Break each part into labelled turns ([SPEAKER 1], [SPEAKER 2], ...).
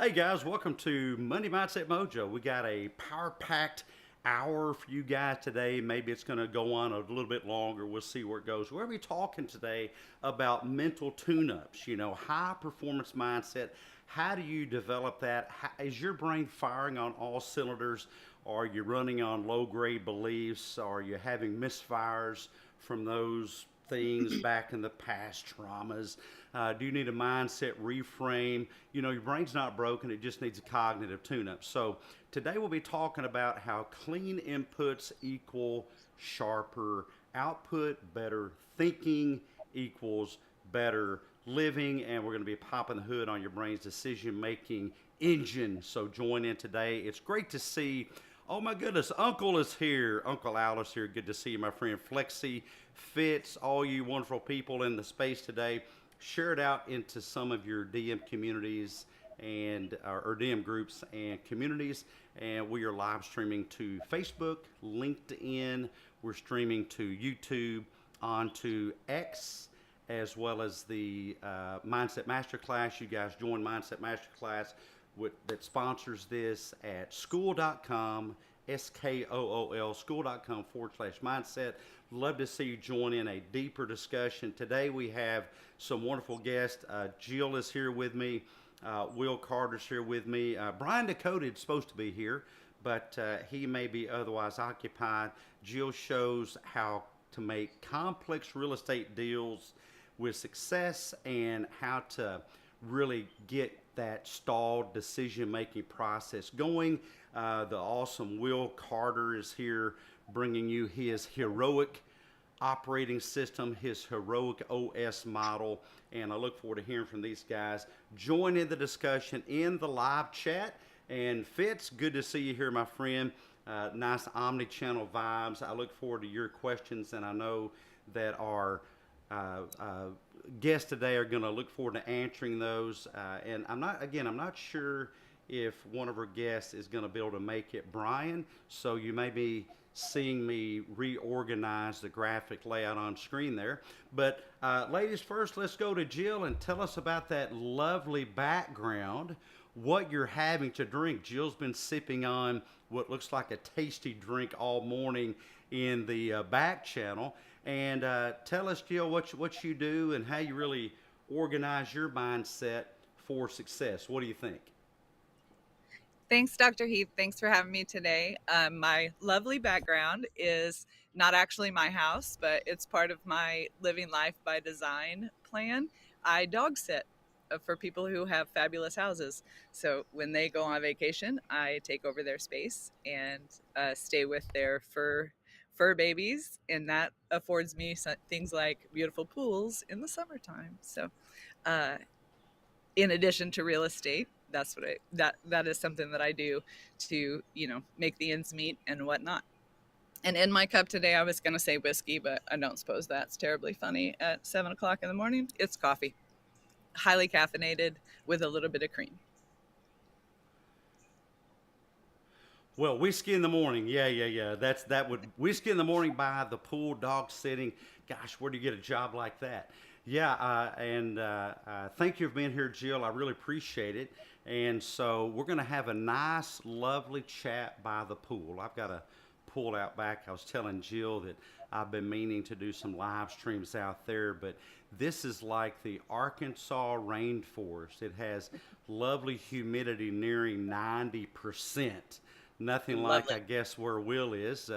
[SPEAKER 1] Hey guys, welcome to Monday Mindset Mojo. We got a power-packed hour for you guys today. Maybe it's going to go on a little bit longer. We'll see where it goes. We're going to be talking today about mental tune-ups, high performance mindset. How do you develop that? Is your brain firing on all cylinders? Are you running on low-grade beliefs? Are you having misfires from those things back in the past, traumas? Do you need a mindset reframe? Your brain's not broken, it just needs a cognitive tune up. So, today we'll be talking about how clean inputs equal sharper output, better thinking equals better living, and we're going to be popping the hood on your brain's decision making engine. So, join in today. It's great to see. Oh my goodness, Uncle is here. Uncle Al is here. Good to see you, my friend. Flexi, Fitz, all you wonderful people in the space today. Share it out into some of your DM communities and or DM groups and communities. And we are live streaming to Facebook, LinkedIn. We're streaming to YouTube, onto X, as well as the Mindset Masterclass. You guys join Mindset Masterclass that sponsors this at school.com, SKOOL, school.com/mindset. Love to see you join in a deeper discussion. Today we have some wonderful guests. Jill is here with me. Will Carter's here with me. Brian Dakota is supposed to be here, but he may be otherwise occupied. Jill shows how to make complex real estate deals with success and how to really get that stalled decision-making process going. The awesome Will Carter is here bringing you his heroic operating system, his HeroicOS model, and I look forward to hearing from these guys. Join in the discussion in the live chat. And Fitz, good to see you here, my friend. Nice omni-channel vibes. I look forward to your questions, and I know that our guests today are going to look forward to answering those. And I'm not sure if one of our guests is going to be able to make it, Brian. So you may be seeing me reorganize the graphic layout on screen there. But ladies first, let's go to Jill and tell us about that lovely background, what you're having to drink. Jill's been sipping on what looks like a tasty drink all morning in the back channel. And tell us, Jill, what you do and how you really organize your mindset for success. What do you think?
[SPEAKER 2] Thanks, Dr. Heath. Thanks for having me today. My lovely background is not actually my house, but it's part of my Living Life by Design plan. I dog sit for people who have fabulous houses. So when they go on vacation, I take over their space and stay with their fur babies, and that affords me things like beautiful pools in the summertime. So uh, in addition to real estate, that's what that is something that I do to make the ends meet and whatnot. And in my cup today, I was going to say whiskey, but I don't suppose that's terribly funny at 7 o'clock in the morning. It's coffee, highly caffeinated with a little bit of cream.
[SPEAKER 1] Well, whiskey in the morning, yeah. That would whiskey in the morning by the pool, dog sitting. Gosh, where do you get a job like that? Yeah, and thank you for being here, Jill. I really appreciate it. And so we're going to have a nice, lovely chat by the pool. I've got a pool out back. I was telling Jill that I've been meaning to do some live streams out there, but this is like the Arkansas rainforest. It has lovely humidity nearing 90%. Nothing like,
[SPEAKER 2] Lovely.
[SPEAKER 1] I guess, where Will is,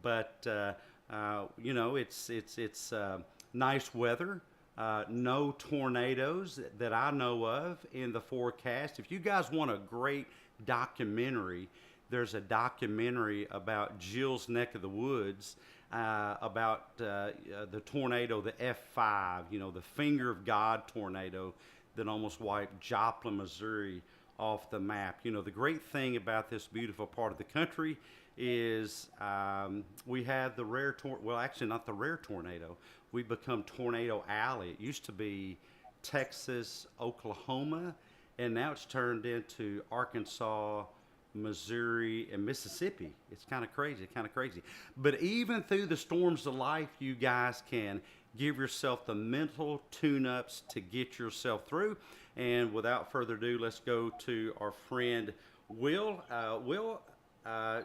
[SPEAKER 1] but it's nice weather. No tornadoes that I know of in the forecast. If you guys want a great documentary, there's a documentary about Jill's neck of the woods, about the tornado, the F5, the Finger of God tornado that almost wiped Joplin, Missouri off the map. The great thing about this beautiful part of the country is we have the rare well, actually not the rare tornado. We've become Tornado Alley. It used to be Texas, Oklahoma, and now it's turned into Arkansas, Missouri, and Mississippi. It's kind of crazy. But even through the storms of life, you guys can give yourself the mental tune-ups to get yourself through. And without further ado, let's go to our friend Will. Will,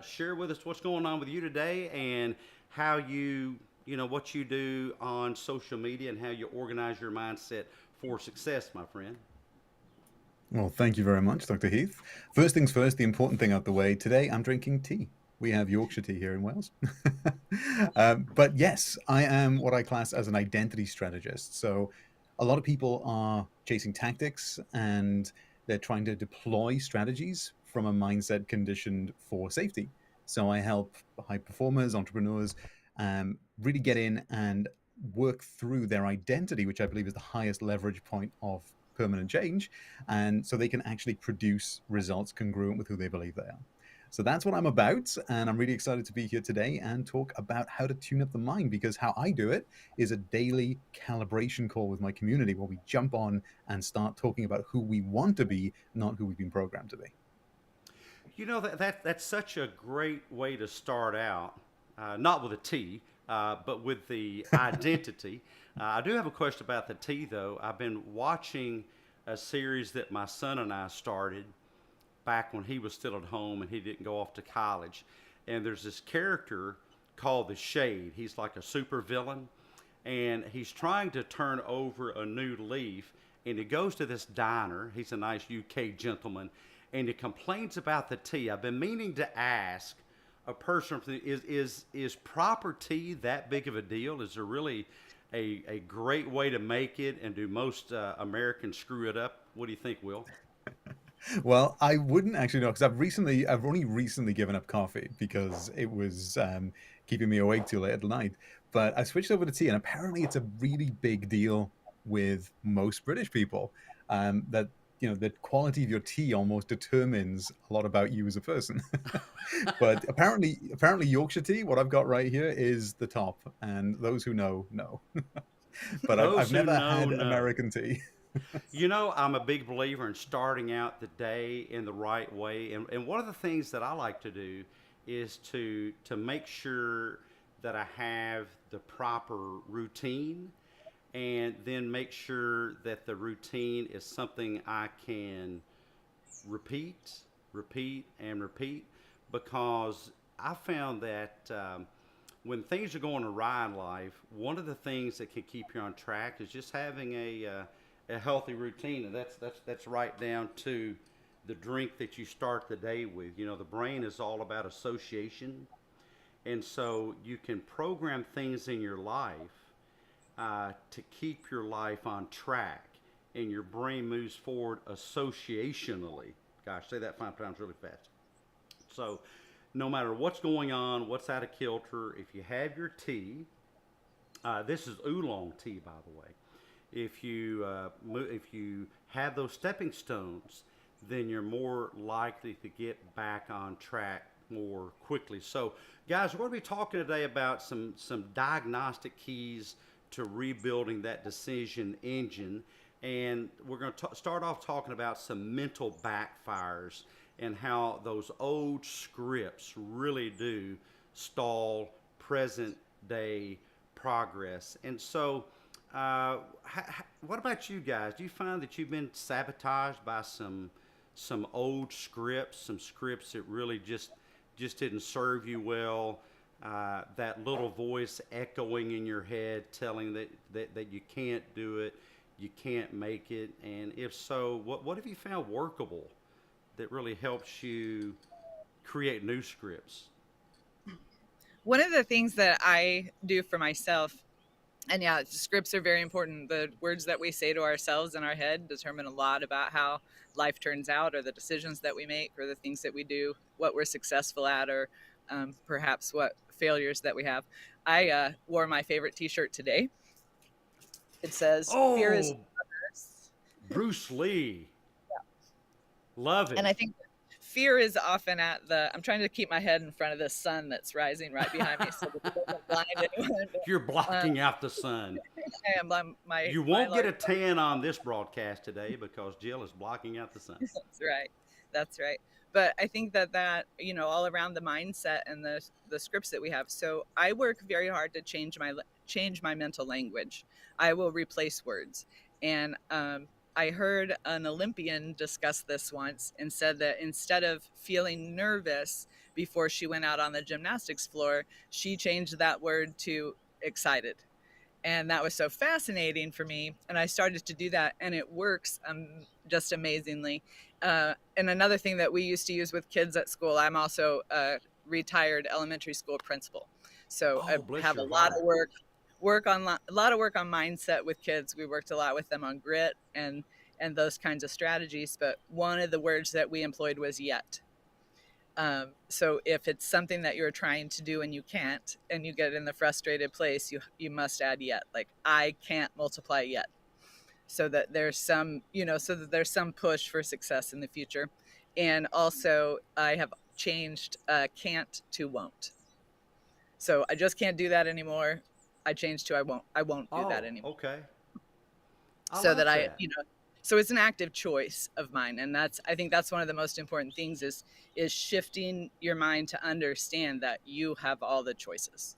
[SPEAKER 1] share with us what's going on with you today and how what you do on social media and how you organize your mindset for success, my friend.
[SPEAKER 3] Well, thank you very much, Dr. Heath. First things first, the important thing out the way. Today, I'm drinking tea. We have Yorkshire tea here in Wales. But yes, I am what I class as an identity strategist. So a lot of people are chasing tactics and they're trying to deploy strategies from a mindset conditioned for safety. So I help high performers, entrepreneurs, really get in and work through their identity, which I believe is the highest leverage point of permanent change, and so they can actually produce results congruent with who they believe they are. So that's what I'm about, and I'm really excited to be here today and talk about how to tune up the mind, because how I do it is a daily calibration call with my community where we jump on and start talking about who we want to be, not who we've been programmed to be.
[SPEAKER 1] That's such a great way to start out, not with a T, but with the identity. I do have a question about the T, though. I've been watching a series that my son and I started back when he was still at home and he didn't go off to college. And there's this character called the Shade. He's like a super villain, and he's trying to turn over a new leaf. And he goes to this diner. He's a nice UK gentleman, and he complains about the tea. I've been meaning to ask a person, is proper tea that big of a deal? Is there really a great way to make it? And do most Americans screw it up? What do you think, Will?
[SPEAKER 3] Well, I wouldn't actually know, because I've only recently given up coffee because it was keeping me awake too late at night. But I switched over to tea, and apparently it's a really big deal with most British people. That the quality of your tea almost determines a lot about you as a person. But apparently Yorkshire tea, what I've got right here, is the top, and those who know know. But
[SPEAKER 1] Those
[SPEAKER 3] I've
[SPEAKER 1] who
[SPEAKER 3] never
[SPEAKER 1] know,
[SPEAKER 3] had
[SPEAKER 1] know.
[SPEAKER 3] American tea.
[SPEAKER 1] I'm a big believer in starting out the day in the right way. And one of the things that I like to do is to make sure that I have the proper routine, and then make sure that the routine is something I can repeat, repeat, and repeat, because I found that when things are going awry in life, one of the things that can keep you on track is just having a healthy routine, and that's right down to the drink that you start the day with. The brain is all about association, and so you can program things in your life to keep your life on track, and your brain moves forward associationally. Gosh, say that 5 times really fast. So, no matter what's going on, what's out of kilter, if you have your tea, this is oolong tea, by the way. If you have those stepping stones, then you're more likely to get back on track more quickly. So, guys, we're going to be talking today about some diagnostic keys to rebuilding that decision engine, and we're going to start off talking about some mental backfires and how those old scripts really do stall present day progress. And so, what about you guys? Do you find that you've been sabotaged by some old scripts, some scripts that really just didn't serve you well? That little voice echoing in your head telling that you can't do it, you can't make it. And if so, what have you found workable that really helps you create new scripts?
[SPEAKER 2] One of the things that I do for myself, and yeah, scripts are very important. The words that we say to ourselves in our head determine a lot about how life turns out, or the decisions that we make, or the things that we do, what we're successful at, or perhaps what failures that we have. I wore my favorite t-shirt today. It says, "Fear is
[SPEAKER 1] Oh,
[SPEAKER 2] others."
[SPEAKER 1] Bruce Lee. Love
[SPEAKER 2] And
[SPEAKER 1] it.
[SPEAKER 2] I think fear is often I'm trying to keep my head in front of the sun that's rising right behind me so that it doesn't blind anyone.
[SPEAKER 1] You're
[SPEAKER 2] Um,
[SPEAKER 1] blocking out the sun.
[SPEAKER 2] I am
[SPEAKER 1] You
[SPEAKER 2] my
[SPEAKER 1] won't get
[SPEAKER 2] large.
[SPEAKER 1] a tan on this broadcast today because Jill is blocking out the sun.
[SPEAKER 2] That's right. That's right. But I think that all around the mindset and the scripts that we have. So I work very hard to change my mental language. I will replace words, and I heard an Olympian discuss this once and said that instead of feeling nervous before she went out on the gymnastics floor, she changed that word to excited. And that was so fascinating for me. And I started to do that, and it works just amazingly. And another thing that we used to use with kids at school, I'm also a retired elementary school principal. So I
[SPEAKER 1] Oh, bless
[SPEAKER 2] have a
[SPEAKER 1] your
[SPEAKER 2] lot of
[SPEAKER 1] heart.
[SPEAKER 2] work on a lot of work on mindset with kids. We worked a lot with them on grit and those kinds of strategies. But one of the words that we employed was yet. So if it's something that you're trying to do and you can't, and you get in the frustrated place, you must add yet. Like, I can't multiply yet, so that there's some, so that there's some push for success in the future. And also, I have changed can't to won't. So I just can't do that anymore. I changed to I won't do that
[SPEAKER 1] Oh,
[SPEAKER 2] anymore.
[SPEAKER 1] okay. I
[SPEAKER 2] So that
[SPEAKER 1] like that.
[SPEAKER 2] so it's an active choice of mine. And I think that's one of the most important things is shifting your mind to understand that you have all the choices,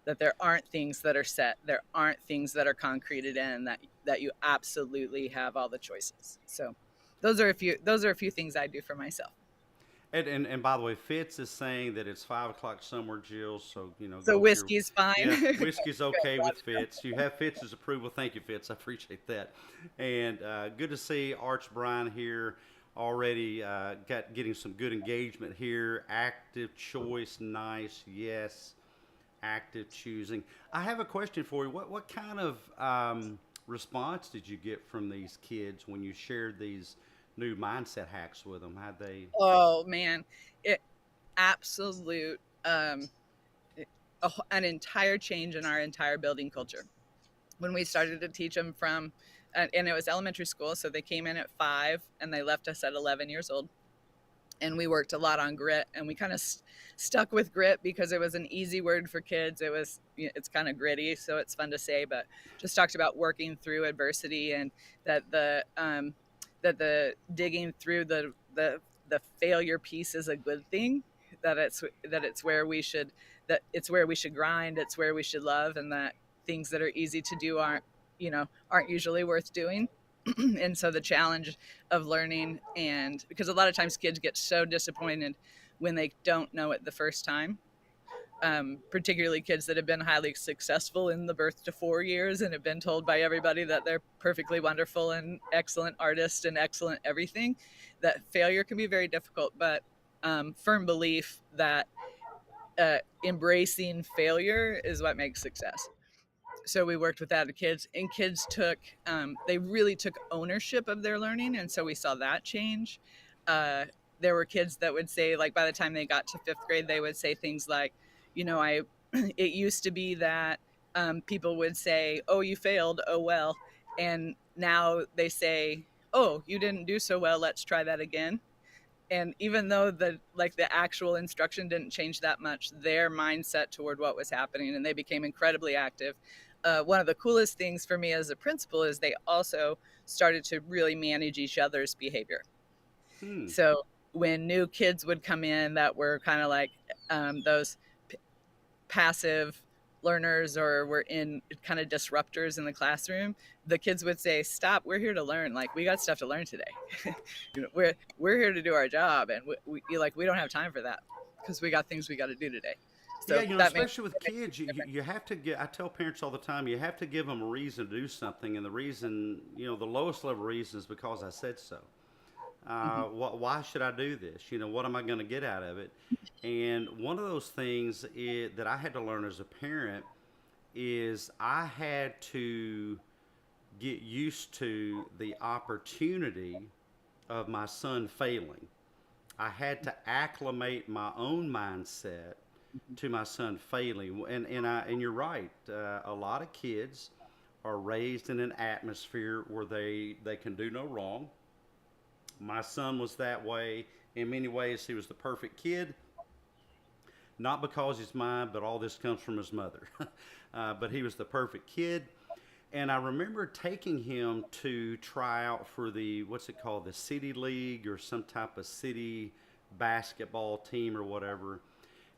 [SPEAKER 2] that there aren't things that are set, there aren't things that are concreted in, that you absolutely have all the choices. So those are a few things I do for myself.
[SPEAKER 1] And by the way, Fitz is saying that it's 5 o'clock somewhere, Jill. So
[SPEAKER 2] So
[SPEAKER 1] go to your,
[SPEAKER 2] whiskey's fine.
[SPEAKER 1] yeah, whiskey's okay with Fitz. You have Fitz's approval. Thank you, Fitz. I appreciate that. And good to see Arch Brian here already. Getting some good engagement here. Active choice, nice. Yes, active choosing. I have a question for you. What kind of response did you get from these kids when you shared these new mindset hacks with them? How'd they?
[SPEAKER 2] Oh man, it absolute an entire change in our entire building culture when we started to teach them from, and it was elementary school, so they came in at 5 and they left us at 11 years old. And we worked a lot on grit, and we kind of stuck with grit because it was an easy word for kids. It's kind of gritty, so it's fun to say, but just talked about working through adversity, and that the digging through the failure piece is a good thing, that it's where we should, that it's where we should grind, it's where we should love, and that things that are easy to do aren't usually worth doing. And so the challenge of learning, and because a lot of times kids get so disappointed when they don't know it the first time, particularly kids that have been highly successful in the birth to 4 years and have been told by everybody that they're perfectly wonderful and excellent artists and excellent everything, that failure can be very difficult. But firm belief that embracing failure is what makes success. So we worked with that at kids, and kids they really took ownership of their learning. And so we saw that change. There were kids that would say, like, by the time they got to 5th grade, they would say things like, it used to be that people would say, oh, you failed, oh well. And now they say, oh, you didn't do so well, let's try that again. And even though the actual instruction didn't change that much, their mindset toward what was happening, and they became incredibly active. One of the coolest things for me as a principal is they also started to really manage each other's behavior.
[SPEAKER 1] Hmm.
[SPEAKER 2] So when new kids would come in that were kind of like those passive learners, or were in kind of disruptors in the classroom, the kids would say, stop, we're here to learn, like, we got stuff to learn today. We're here to do our job, and we don't have time for that because we got things we got to do today. So
[SPEAKER 1] Yeah,
[SPEAKER 2] that makes
[SPEAKER 1] especially with kids, you have to get. I tell parents all the time, you have to give them a reason to do something, and the reason, the lowest level reason is because I said so. Why should I do this? What am I going to get out of it? And one of those things that I had to learn as a parent is I had to get used to the opportunity of my son failing. I had to acclimate my own mindset to my son failing. And you're right. A lot of kids are raised in an atmosphere where they can do no wrong. My son was that way. In many ways, he was the perfect kid. Not because he's mine, but all this comes from his mother. But he was the perfect kid. And I remember taking him to try out for what's it called, the city league or some type of city basketball team or whatever.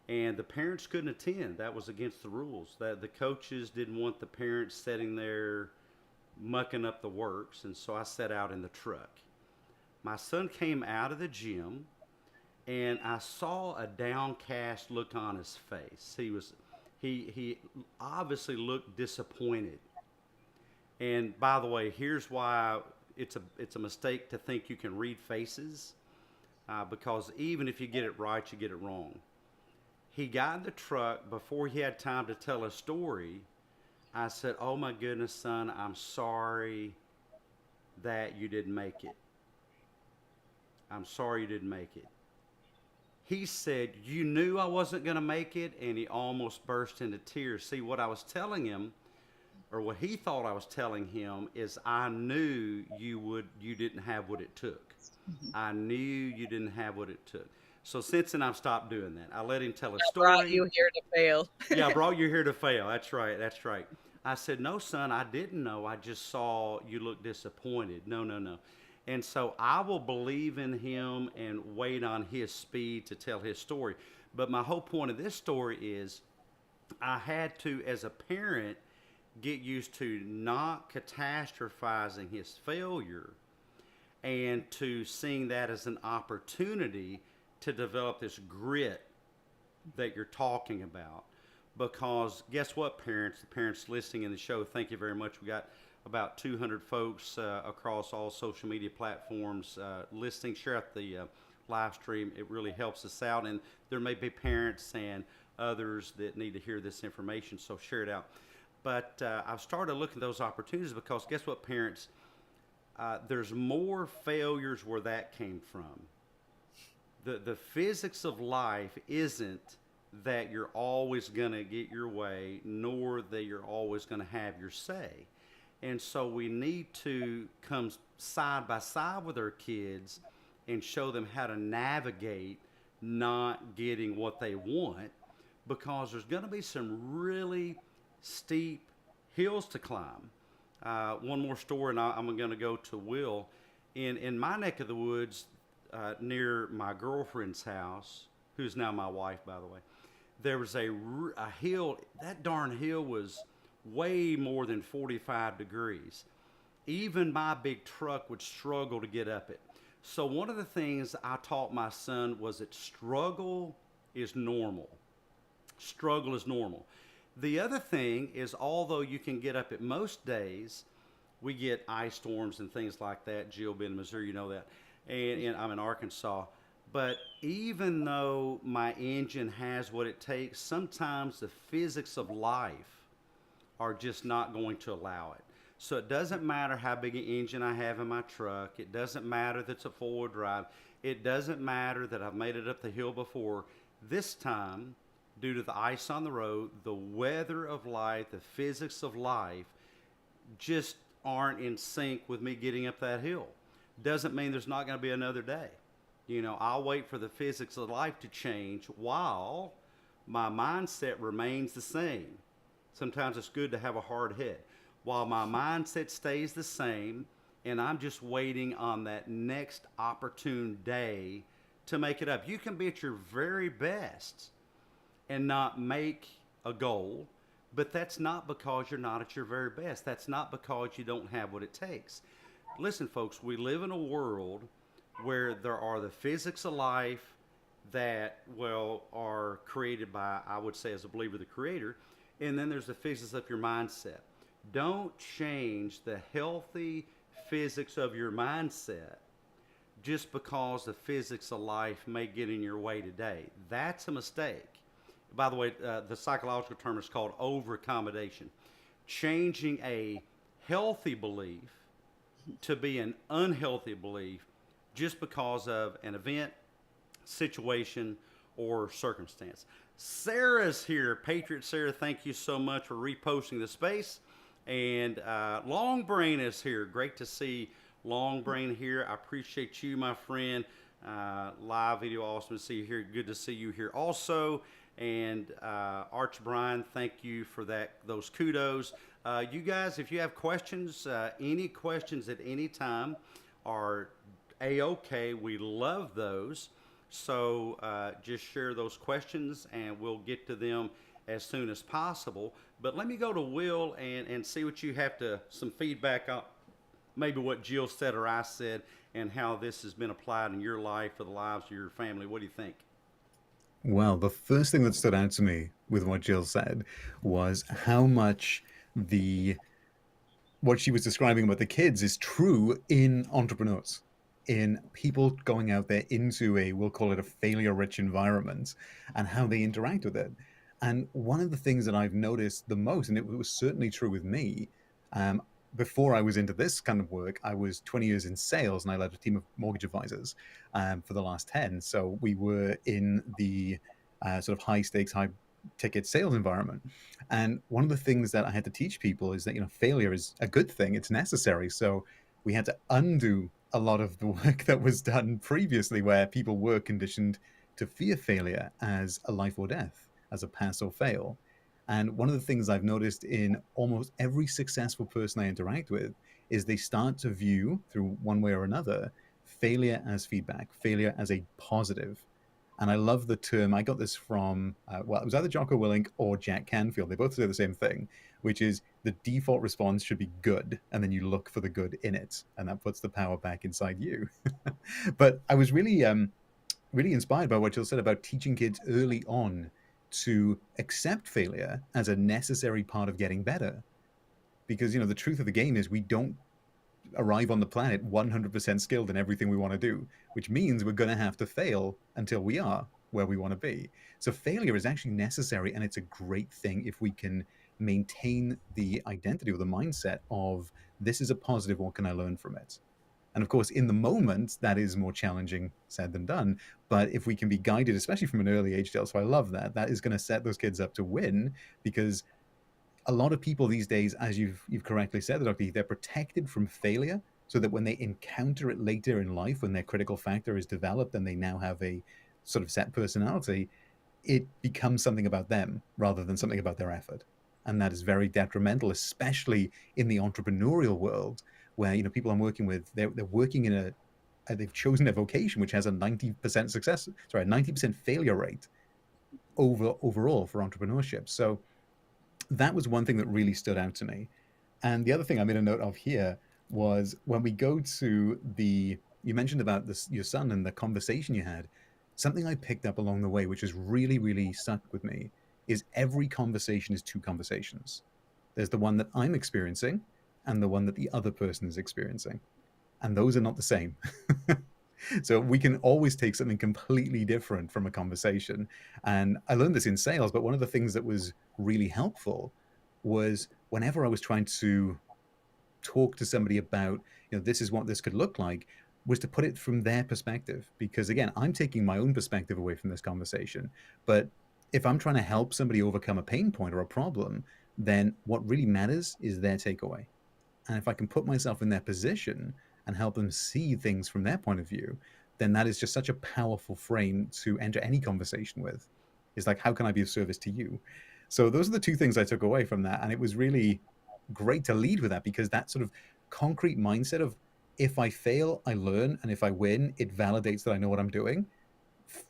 [SPEAKER 1] And the parents couldn't attend. That was against the rules. That the coaches didn't want the parents sitting there mucking up the works, and so I sat out in the truck. My son came out of the gym, and I saw a downcast look on his face. He obviously looked disappointed. And by the way, here's why it's a mistake to think you can read faces, because even if you get it right, you get it wrong. He got in the truck before he had time to tell a story. I said, "Oh my goodness, son, I'm sorry that you didn't make it. I'm sorry you didn't make it." He said, "You knew I wasn't going to make it," and he almost burst into tears. See, what I was telling him, or what he thought I was telling him, is I knew you didn't have what it took. I knew you didn't have what it took. So since then, I've stopped doing that. I let him tell a story.
[SPEAKER 2] I brought you here to fail.
[SPEAKER 1] Yeah, I brought you here to fail. That's right. That's right. I said, "No, son, I didn't know. I just saw you look disappointed." No, no, no. And so I will believe in him and wait on his speed to tell his story. But my whole point of this story is I had to, as a parent, get used to not catastrophizing his failure and to seeing that as an opportunity to develop this grit that you're talking about. Because guess what, parents? The parents listening in the show, thank you very much. We got about 200 folks across all social media platforms listening. Share out the live stream. It really helps us out. And there may be parents and others that need to hear this information, so share it out. But I've started looking at those opportunities because guess what, parents? There's more failures where that came from. The physics of life isn't that you're always going to get your way, nor that you're always going to have your say. And so we need to come side by side with our kids and show them how to navigate not getting what they want, because there's going to be some really steep hills to climb. One more story, and I'm going to go to Will. In my neck of the woods, near my girlfriend's house, who's now my wife, by the way, there was a hill. That darn hill was way more than 45 degrees. Even my big truck would struggle to get up it. So one of the things I taught my son was that struggle is normal. Struggle is normal. The other thing is, although you can get up it most days, we get ice storms and things like that. Jill, being in Missouri, you know that. And I'm in Arkansas. But even though my engine has what it takes, sometimes the physics of life are just not going to allow it. So it doesn't matter how big an engine I have in my truck. It doesn't matter that it's a four-wheel drive. It doesn't matter that I've made it up the hill before. This time, due to the ice on the road, the weather of life, the physics of life just aren't in sync with me getting up that hill. Doesn't mean there's not going to be another day. You know, I'll wait for the physics of life to change while my mindset remains the same. Sometimes it's good to have a hard head. While my mindset stays the same, and I'm just waiting on that next opportune day to make it up. You can be at your very best and not make a goal, but that's not because you're not at your very best. That's not because you don't have what it takes. Listen, folks, we live in a world where there are the physics of life that, well, are created by, I would say, as a believer, the Creator, and then there's the physics of your mindset. Don't change the healthy physics of your mindset just because the physics of life may get in your way today. That's a mistake. By the way, the psychological term is called over-accommodation. Changing a healthy belief to be an unhealthy belief just because of an event, situation, or circumstance. Sarah's here. Patriot Sarah, thank you so much for reposting the space. And Long Brain is here. Great to see Long Brain here. I appreciate you, my friend. Live video, awesome to see you here. Good to see you here also. And Arch Brian, thank you for those kudos. You guys, if you have questions, any questions at any time are A-OK. We love those. So just share those questions and we'll get to them as soon as possible. But let me go to Will and see what you have to, some feedback on maybe what Jill said or I said, and how this has been applied in your life or the lives of your family. What do you think?
[SPEAKER 3] Well, the first thing that stood out to me with what Jill said was how much the what she was describing about the kids is true in entrepreneurs, in people going out there into a, we'll call it a failure rich environment, and how they interact with it. And one of the things that I've noticed the most, and it was certainly true with me, um, before I was into this kind of work, I was 20 years in sales and I led a team of mortgage advisors for the last 10. So we were in the sort of high stakes, high ticket sales environment. And one of the things that I had to teach people is that, failure is a good thing. It's necessary. So we had to undo a lot of the work that was done previously where people were conditioned to fear failure as a life or death, as a pass or fail. And one of the things I've noticed in almost every successful person I interact with is they start to view, through one way or another, failure as feedback, failure as a positive. And I love the term. I got this from, well, it was either Jocko Willink or Jack Canfield. They both say the same thing, which is the default response should be good. And then you look for the good in it. And that puts the power back inside you. But I was really, really inspired by what Jill said about teaching kids early on to accept failure as a necessary part of getting better. Because, the truth of the game is we don't arrive on the planet 100% skilled in everything we want to do, which means we're going to have to fail until we are where we want to be. So failure is actually necessary, and it's a great thing if we can maintain the identity or the mindset of this is a positive, what can I learn from it? And of course, in the moment, that is more challenging said than done. But if we can be guided, especially from an early age, Del, so I love that, that is going to set those kids up to win, because a lot of people these days, as you've correctly said, Dr. They're protected from failure so that when they encounter it later in life, when their critical factor is developed and they now have a sort of set personality, it becomes something about them rather than something about their effort. And that is very detrimental, especially in the entrepreneurial world where, people I'm working with, they're working in they've chosen a vocation which has a 90% success, sorry, a 90% failure rate overall for entrepreneurship. So that was one thing that really stood out to me. And the other thing I made a note of here was when we go to you mentioned about this, your son and the conversation you had, something I picked up along the way, which has really, really stuck with me, is every conversation is two conversations. There's the one that I'm experiencing and the one that the other person is experiencing. And those are not the same. So we can always take something completely different from a conversation. And I learned this in sales, but one of the things that was really helpful was whenever I was trying to talk to somebody about, this is what this could look like, was to put it from their perspective. Because again, I'm taking my own perspective away from this conversation. But if I'm trying to help somebody overcome a pain point or a problem, then what really matters is their takeaway. And if I can put myself in their position and help them see things from their point of view, then that is just such a powerful frame to enter any conversation with. It's like, how can I be of service to you? So those are the two things I took away from that. And it was really great to lead with that, because that sort of concrete mindset of, if I fail, I learn. And if I win, it validates that I know what I'm doing.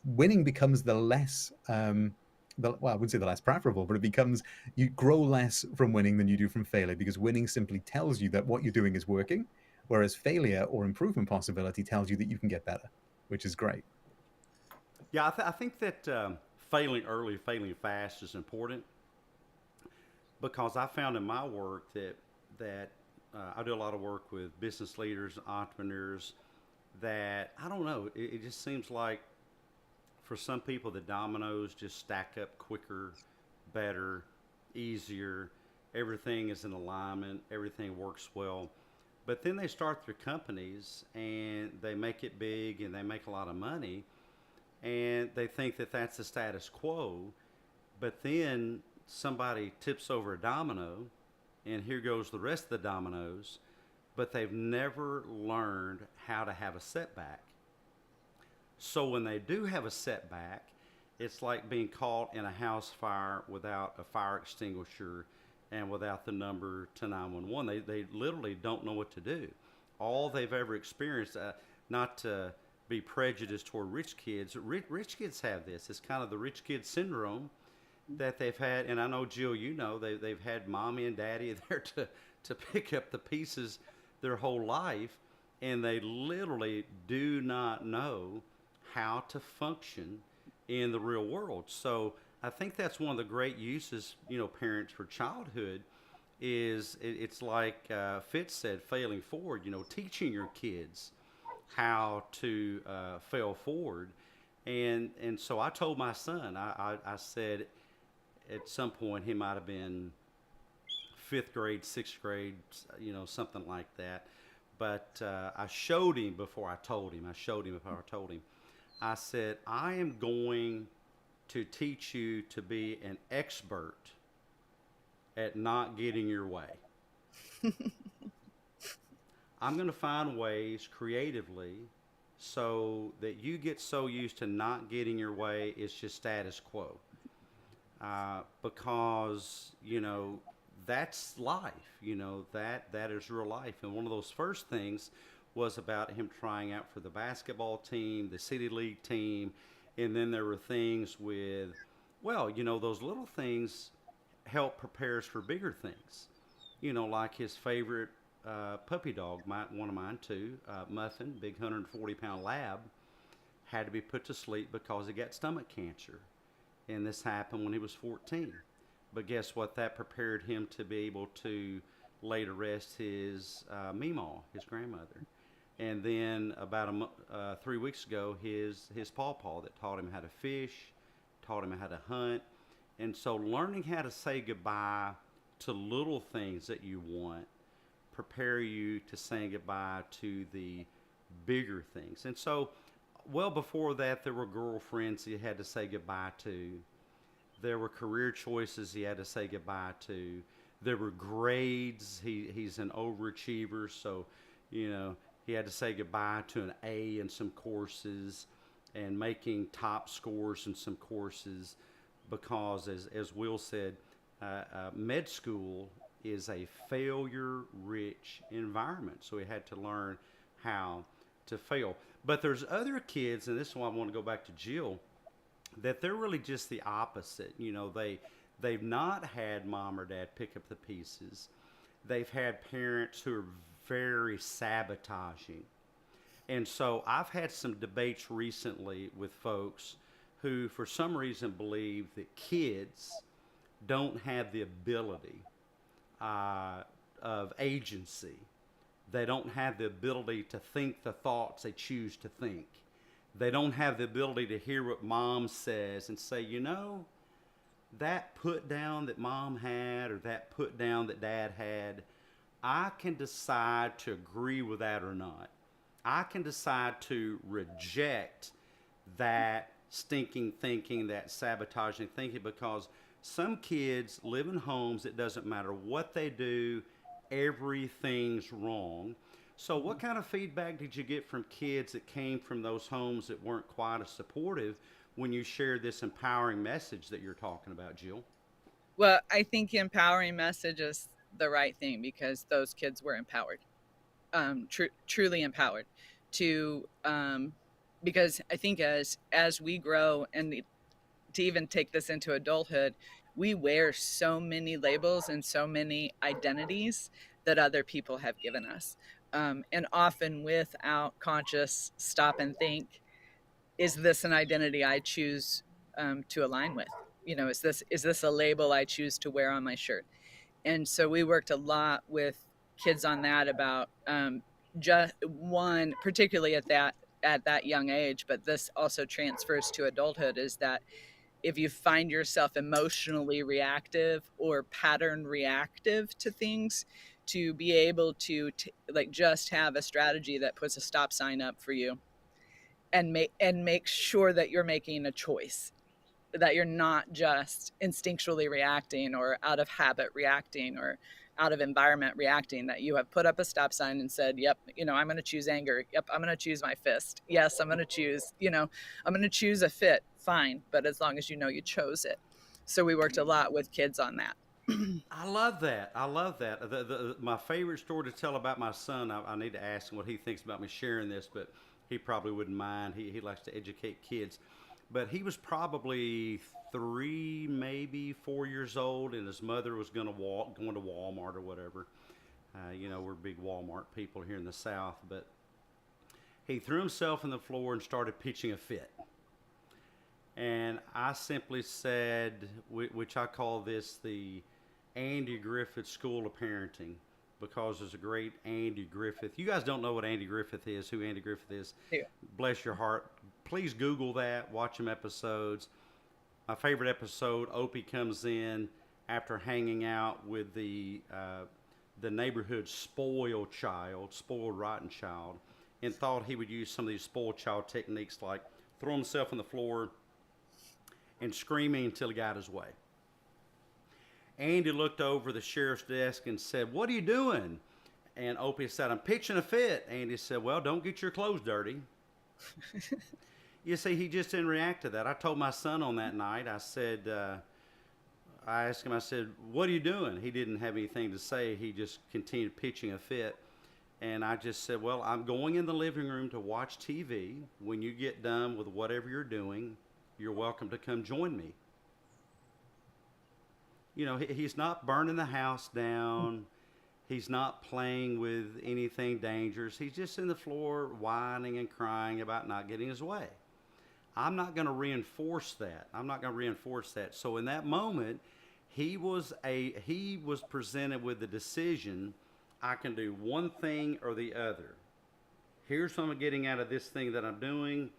[SPEAKER 3] Winning becomes the less, well, I wouldn't say the less preferable, but it becomes, you grow less from winning than you do from failure, because winning simply tells you that what you're doing is working. Whereas failure or improvement possibility tells you that you can get better, which is great.
[SPEAKER 1] Yeah, I think that failing early, failing fast is important, because I found in my work that I do a lot of work with business leaders, entrepreneurs. That, I don't know, it just seems like for some people the dominoes just stack up quicker, better, easier. Everything is in alignment. Everything works well. But then they start their companies and they make it big and they make a lot of money, and they think that that's the status quo. But then somebody tips over a domino, and here goes the rest of the dominoes, but they've never learned how to have a setback. So when they do have a setback, it's like being caught in a house fire without a fire extinguisher and without the number to 911. They literally don't know what to do. All they've ever experienced, not to be prejudiced toward rich kids, rich kids have this. It's kind of the rich kid syndrome, that they've had, and I know Jill, you know, they've had mommy and daddy there to pick up the pieces their whole life, and they literally do not know how to function in the real world. So I think that's one of the great uses, you know, parents for childhood is it's like Fitz said, failing forward. You know, teaching your kids how to fail forward, and so I told my son, I said at some point he might have been fifth grade, sixth grade, you know, something like that. But I showed him before I told him. I showed him before I told him. I said, I am going to teach you to be an expert at not getting your way. I'm going to find ways creatively so that you get so used to not getting your way, it's just status quo. Because, you know, that's life, you know, that is real life. And one of those first things was about him trying out for the basketball team, the city league team, and then there were things with, well, you know, those little things help prepare us for bigger things. You know, like his favorite puppy dog, one of mine too, Muffin, big 140-pound lab, had to be put to sleep because he got stomach cancer. And this happened when he was 14. But guess what? That prepared him to be able to lay to rest his Meemaw, his grandmother. And then about 3 weeks ago, his pawpaw that taught him how to fish, taught him how to hunt. And so learning how to say goodbye to little things that you want prepare you to saying goodbye to the bigger things. And so, well before that, there were girlfriends he had to say goodbye to. There were career choices he had to say goodbye to. There were grades. He's an overachiever, so, you know, he had to say goodbye to an A in some courses and making top scores in some courses because, as Will said, med school is a failure-rich environment. So he had to learn how to fail. But there's other kids, and this is why I want to go back to Jill, that they're really just the opposite. You know, they've not had mom or dad pick up the pieces. They've had parents who are very sabotaging. And so I've had some debates recently with folks who, for some reason, believe that kids don't have the ability of agency. They don't have the ability to think the thoughts they choose to think. They don't have the ability to hear what mom says and say, you know, that put down that mom had or that put down that dad had, I can decide to agree with that or not. I can decide to reject that stinking thinking, that sabotaging thinking, because some kids live in homes, it doesn't matter what they do, everything's wrong. So what kind of feedback did you get from kids that came from those homes that weren't quite as supportive when you shared this empowering message that you're talking about, Jill?
[SPEAKER 2] Well, I think empowering message is the right thing because those kids were empowered, truly empowered to, because I think as we grow and to even take this into adulthood, we wear so many labels and so many identities that other people have given us. And often without conscious stop and think, is this an identity I choose to align with? You know, is this a label I choose to wear on my shirt? And so we worked a lot with kids on that about just one, particularly at that young age, but this also transfers to adulthood, is that if you find yourself emotionally reactive or pattern reactive to things, to be able to like just have a strategy that puts a stop sign up for you and make sure that you're making a choice, that you're not just instinctually reacting or out of habit reacting or out of environment reacting, that you have put up a stop sign and said, yep, you know, I'm going to choose anger. Yep, I'm going to choose my fist. Yes, I'm going to choose, you know, I'm going to choose a fit. Fine. But as long as you know you chose it. So we worked a lot with kids on that.
[SPEAKER 1] I love that. I love that. My favorite story to tell about my son, I need to ask him what he thinks about me sharing this, but he probably wouldn't mind. He likes to educate kids. but he was probably 3, maybe 4 years old, and his mother was going to Walmart or whatever. We're big Walmart people here in the South, but he threw himself on the floor and started pitching a fit. And I simply said, which I call this the Andy Griffith School of Parenting, because there's a great Andy Griffith. You guys don't know what Andy Griffith is, who Andy Griffith is.
[SPEAKER 2] Yeah.
[SPEAKER 1] Bless your heart. Please Google that, watch some episodes. My favorite episode, Opie comes in after hanging out with the neighborhood spoiled rotten child, and thought he would use some of these spoiled child techniques like throw himself on the floor and screaming until he got his way. Andy looked over the sheriff's desk and said, "What are you doing?" And Opie said, "I'm pitching a fit." Andy said, "Well, don't get your clothes dirty." You see, he just didn't react to that. I told my son on that night, I said, I asked him, I said, "What are you doing?" He didn't have anything to say. He just continued pitching a fit. And I just said, "Well, I'm going in the living room to watch TV. When you get done with whatever you're doing, you're welcome to come join me." He's not burning the house down. He's not playing with anything dangerous. He's just in the floor whining and crying about not getting his way. I'm not going to reinforce that. So in that moment, he was presented with the decision, I can do one thing or the other. Here's what I'm getting out of this thing that I'm doing.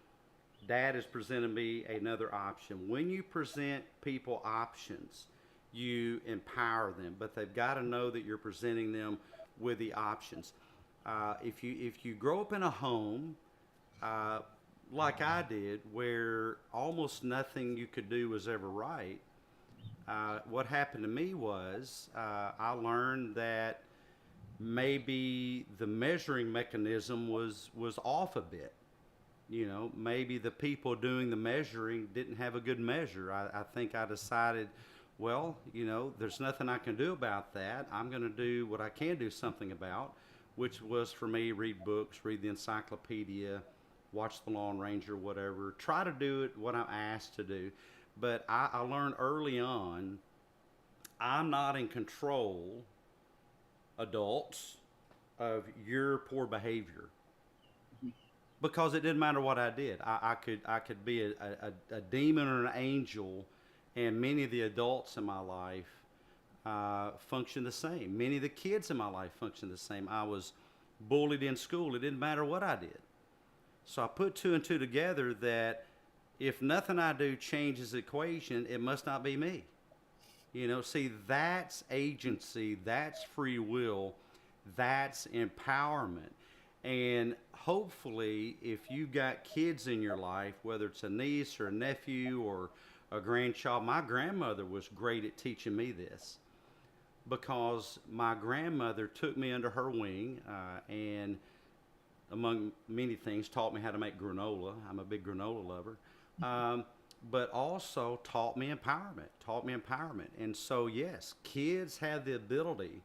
[SPEAKER 1] Dad has presented me another option. When you present people options, you empower them, but they've got to know that you're presenting them with the options. If you grow up in a home like I did, where almost nothing you could do was ever right, what happened to me was I learned that maybe the measuring mechanism was off a bit. Maybe the people doing the measuring didn't have a good measure. I think I decided, well, there's nothing I can do about that. I'm going to do what I can do something about, which was for me, read books, read the encyclopedia, watch the Lone Ranger, whatever. Try to do it what I'm asked to do. But I learned early on, I'm not in control, adults, of your poor behavior. Because it didn't matter what I did. I could be a demon or an angel, and many of the adults in my life function the same. Many of the kids in my life function the same. I was bullied in school. It didn't matter what I did. So I put 2 and 2 together that if nothing I do changes the equation, it must not be me. See, that's agency, that's free will, that's empowerment. And hopefully, if you've got kids in your life, whether it's a niece or a nephew or a grandchild, my grandmother was great at teaching me this, because my grandmother took me under her wing and, among many things, taught me how to make granola. I'm a big granola lover. But also taught me empowerment. And so, yes, kids have the ability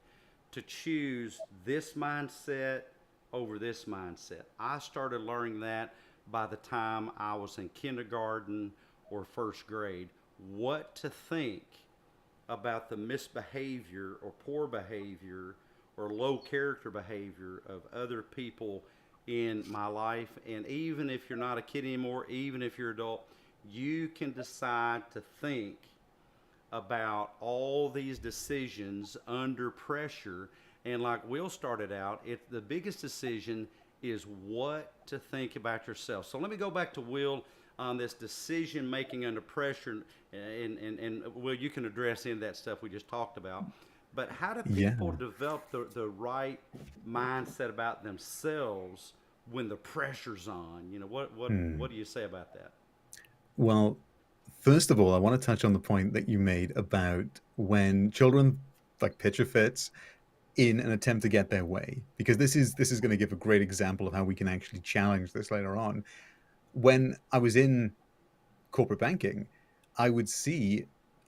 [SPEAKER 1] to choose this mindset over this mindset. I started learning that by the time I was in kindergarten or first grade, what to think about the misbehavior or poor behavior or low character behavior of other people in my life. And even if you're not a kid anymore, even if you're an adult, you can decide to think about all these decisions under pressure. And like Will started out, the biggest decision is what to think about yourself. So let me go back to Will on this decision making under pressure, and Will, you can address any of that stuff we just talked about. But how do people develop the right mindset about themselves when the pressure's on? What do you say about that?
[SPEAKER 3] Well, first of all, I want to touch on the point that you made about when children pitch a fit in an attempt to get their way, because this is going to give a great example of how we can actually challenge this later on. When I was in corporate banking, I would see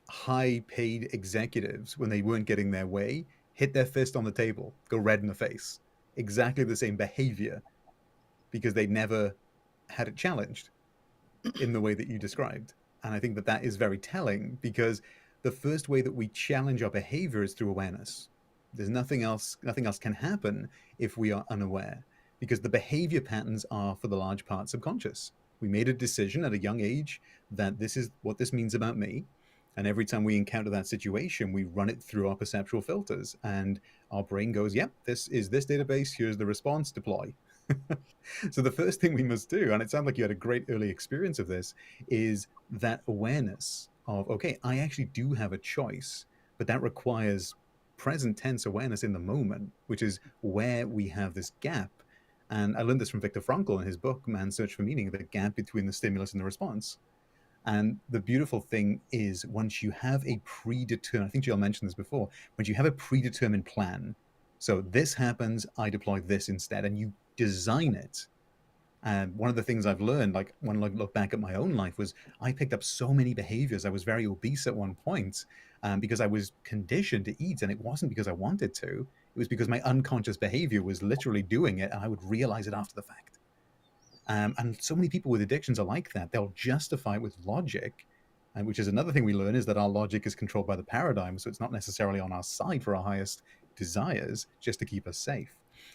[SPEAKER 3] high-paid executives, when they weren't getting their way, hit their fist on the table, go red in the face. Exactly the same behavior, because they never had it challenged. in the way that you described. And I think that that is very telling, because the first way that we challenge our behavior is through awareness. There's nothing else can happen if we are unaware, because the behavior patterns are, for the large part, subconscious. We made a decision at a young age that this is what this means about me. And every time we encounter that situation, we run it through our perceptual filters. And our brain goes, yep, this is this database. Here's the response, deploy. So the first thing we must do, and it sounds like you had a great early experience of this, is that awareness of, okay, I actually do have a choice, but that requires present tense awareness in the moment, which is where we have this gap. And I learned this from Viktor Frankl in his book, Man's Search for Meaning, the gap between the stimulus and the response. And the beautiful thing is, once you have a predetermined, I think Jill mentioned this before, once you have a predetermined plan, so this happens, I deploy this instead, and you design it. And one of the things I've learned, like when I look back at my own life, was I picked up so many behaviors. I was very obese at one point because I was conditioned to eat, and it wasn't because I wanted to. It was because my unconscious behavior was literally doing it, and I would realize it after the fact. And so many people with addictions are like that. They'll justify it with logic, and which is another thing we learn, is that our logic is controlled by the paradigm. So it's not necessarily on our side for our highest desires, just to keep us safe.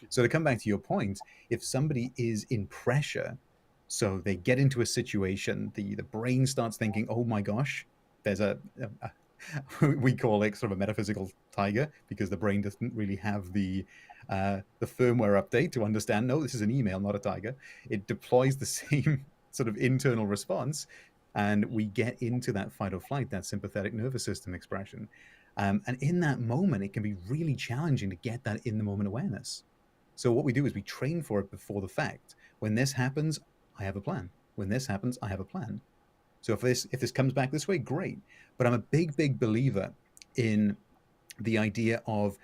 [SPEAKER 3] So to come back to your point, if somebody is in pressure, so they get into a situation, the brain starts thinking, oh my gosh, there's we call it sort of a metaphysical tiger, because the brain doesn't really have the firmware update to understand, no, this is an email, not a tiger. It deploys the same sort of internal response, and we get into that fight or flight, that sympathetic nervous system expression. And in that moment, it can be really challenging to get that in the moment awareness. So what we do is we train for it before the fact. When this happens, I have a plan. When this happens, I have a plan. So if this comes back this way, great. But I'm a big believer in the idea of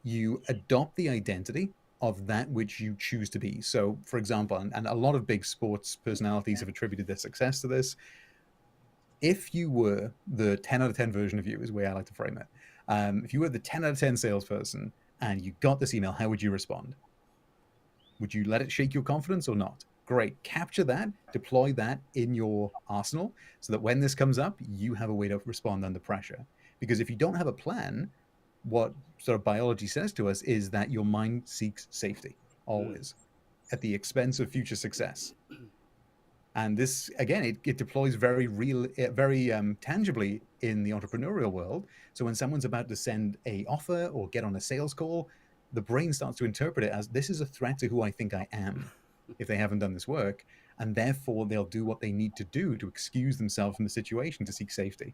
[SPEAKER 3] you adopt the identity of that which you choose to be. So, for example, and a lot of big sports personalities have attributed their success to this. If you were the 10 out of 10 version of you, is the way I like to frame it. If you were the 10 out of 10 salesperson and you got this email, how would you respond? Would you let it shake your confidence or not? Great. Capture that, deploy that in your arsenal so that when this comes up, you have a way to respond under pressure. Because if you don't have a plan, what sort of biology says to us is that your mind seeks safety always at the expense of future success. And this, again, it deploys very tangibly in the entrepreneurial world. So when someone's about to send a offer or get on a sales call, the brain starts to interpret it as, this is a threat to who I think I am if they haven't done this work. And therefore, they'll do what they need to do to excuse themselves from the situation to seek safety.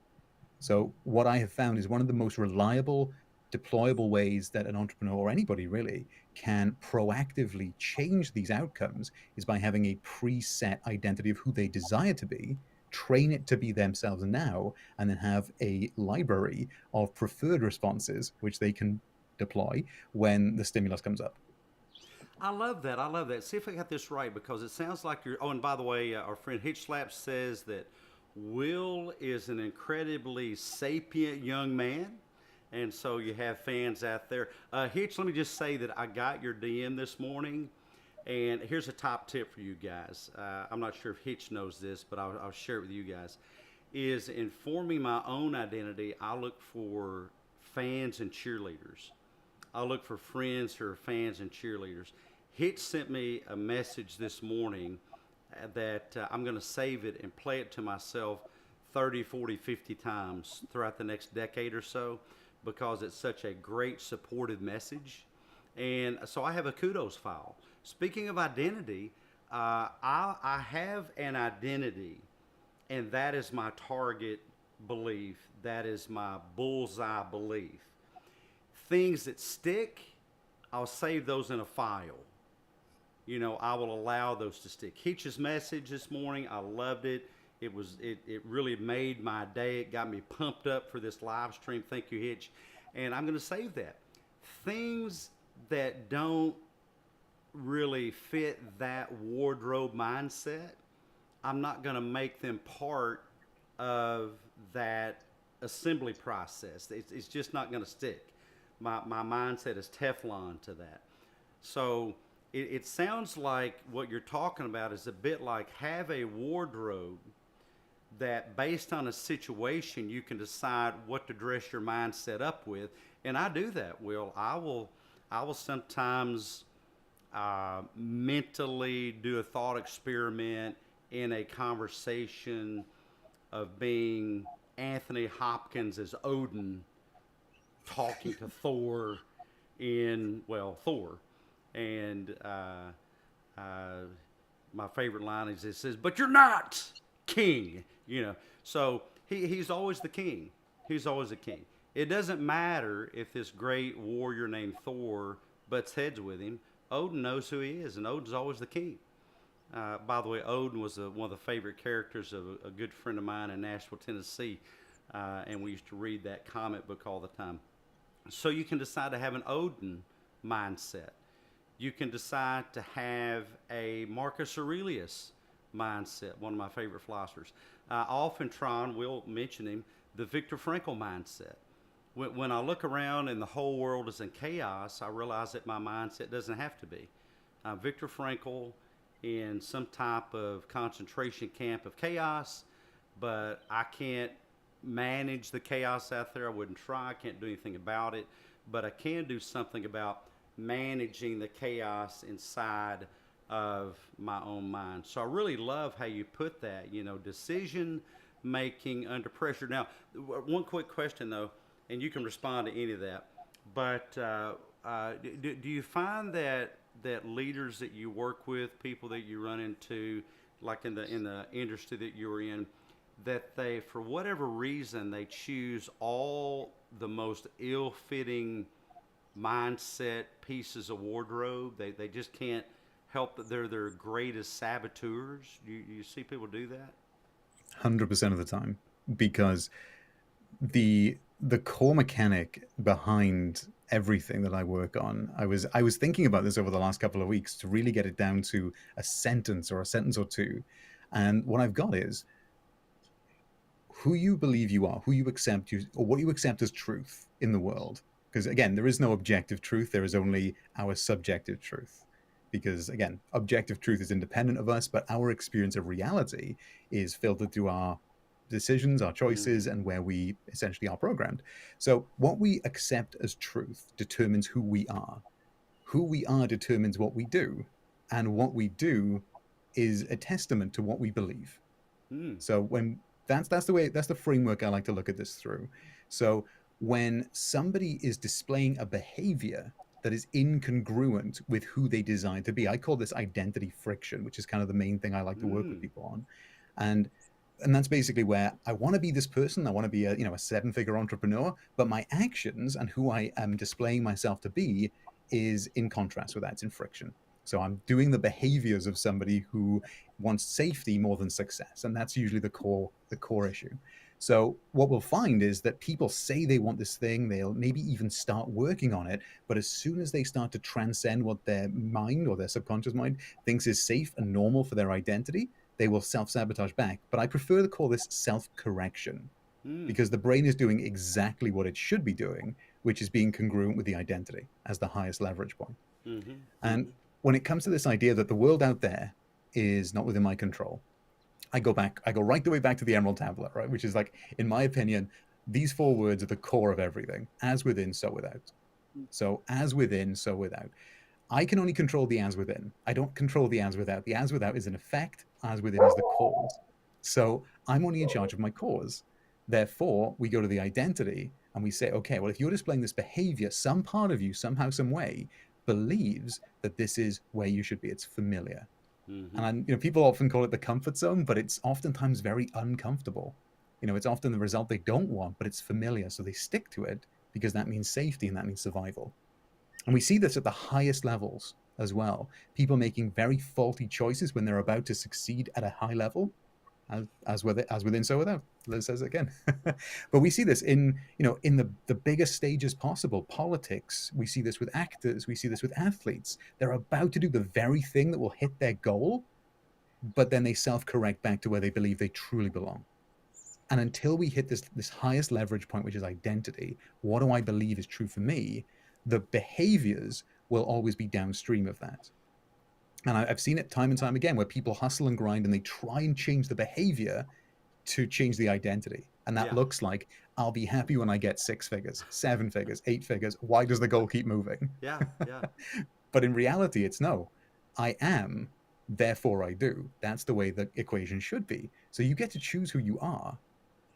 [SPEAKER 3] So what I have found is one of the most reliable, deployable ways that an entrepreneur, or anybody really, can proactively change these outcomes is by having a preset identity of who they desire to be, train it to be themselves now, and then have a library of preferred responses which they can deploy when the stimulus comes up.
[SPEAKER 1] I love that. I love that. See if I got this right, because it sounds like you're. Oh, and by the way, our friend Hitch Slap says that Will is an incredibly sapient young man. And so you have fans out there. Hitch, let me just say that I got your DM this morning. And here's a top tip for you guys. I'm not sure if Hitch knows this, but I'll share it with you guys. Is in forming my own identity, I look for fans and cheerleaders. I look for friends who are fans and cheerleaders. Hitch sent me a message this morning that I'm going to save it and play it to myself 30, 40, 50 times throughout the next decade or so, because it's such a great supportive message. And so I have a kudos file. Speaking of identity, I have an identity, and that is my target belief. That is my bullseye belief. Things that stick, I'll save those in a file. You know, I will allow those to stick. Hitch's message this morning, I loved it. It really made my day. It got me pumped up for this live stream. Thank you, Hitch. And I'm going to save that. Things that don't really fit that wardrobe mindset, I'm not going to make them part of that assembly process. It's just not going to stick. My mindset is Teflon to that. So it sounds like what you're talking about is a bit like have a wardrobe that based on a situation, you can decide what to dress your mindset up with. And I do that, Will. I will sometimes mentally do a thought experiment in a conversation of being Anthony Hopkins as Odin talking to Thor Thor. And uh, my favorite line is it says, "But you're not king," So he's always the king. He's always the king. It doesn't matter if this great warrior named Thor butts heads with him. Odin knows who he is, and Odin's always the king. By the way, Odin was one of the favorite characters of a good friend of mine in Nashville, Tennessee, and we used to read that comic book all the time. So you can decide to have an Odin mindset. You can decide to have a Marcus Aurelius mindset, one of my favorite philosophers. I often try, and we'll mention him, the Viktor Frankl mindset. When I look around and the whole world is in chaos, I realize that my mindset doesn't have to be. Viktor Frankl in some type of concentration camp of chaos, but I can't manage the chaos out there. I wouldn't try. I can't do anything about it, but I can do something about managing the chaos inside of my own mind. So I really love how you put that, decision making under pressure. Now, one quick question though, and you can respond to any of that, but do you find that leaders that you work with, people that you run into, like in the industry that you're in, that they, for whatever reason, they choose all the most ill-fitting mindset pieces of wardrobe? They just can't help that they're their greatest saboteurs. You see people do that?
[SPEAKER 3] 100% of the time, because the core mechanic behind everything that I work on, I was thinking about this over the last couple of weeks to really get it down to a sentence or two. And what I've got is who you believe you are, who you accept, or what you accept as truth in the world. Because again, there is no objective truth. There is only our subjective truth. Because again, objective truth is independent of us, but our experience of reality is filtered through our decisions, our choices, and where we essentially are programmed. So what we accept as truth determines who we are. Who we are determines what we do. And what we do is a testament to what we believe. So when that's the framework I like to look at this through. So when somebody is displaying a behavior that is incongruent with who they desire to be, I call this identity friction, which is kind of the main thing I like to work with people on. And that's basically where I want to be this person. I want to be a 7-figure entrepreneur, but my actions and who I am displaying myself to be is in contrast with that. It's in friction. So I'm doing the behaviors of somebody who wants safety more than success. And that's usually the core issue. So what we'll find is that people say they want this thing, they'll maybe even start working on it, but as soon as they start to transcend what their mind or their subconscious mind thinks is safe and normal for their identity, they will self-sabotage back. But I prefer to call this self-correction because the brain is doing exactly what it should be doing, which is being congruent with the identity as the highest leverage point. And when it comes to this idea that the world out there is not within my control, I go right the way back to the Emerald Tablet, right? Which is like, in my opinion, these 4 words are the core of everything. As within, so without. So as within, so without. I can only control the as within. I don't control the as without. The as without is an effect. As within is the cause. So I'm only in charge of my cause. Therefore, we go to the identity and we say, okay, well, if you're displaying this behavior, some part of you, somehow, some way, believes that this is where you should be. It's familiar. And people often call it the comfort zone, but it's oftentimes very uncomfortable. It's often the result they don't want, but it's familiar. So they stick to it because that means safety and that means survival. And we see this at the highest levels as well. People making very faulty choices when they're about to succeed at a high level, as within, so without. Liz says it again. But we see this in the biggest stages possible. Politics, we see this with actors, we see this with athletes. They're about to do the very thing that will hit their goal, but then they self-correct back to where they believe they truly belong. And until we hit this highest leverage point, which is identity, what do I believe is true for me? The behaviors will always be downstream of that. And I've seen it time and time again where people hustle and grind and they try and change the behavior, to change the identity. And that
[SPEAKER 1] Yeah.
[SPEAKER 3] looks like, I'll be happy when I get 6 figures, 7 figures, 8 figures. Why does the goal keep moving?
[SPEAKER 1] Yeah. Yeah.
[SPEAKER 3] But in reality, it's no. I am, therefore I do. That's the way the equation should be. So you get to choose who you are.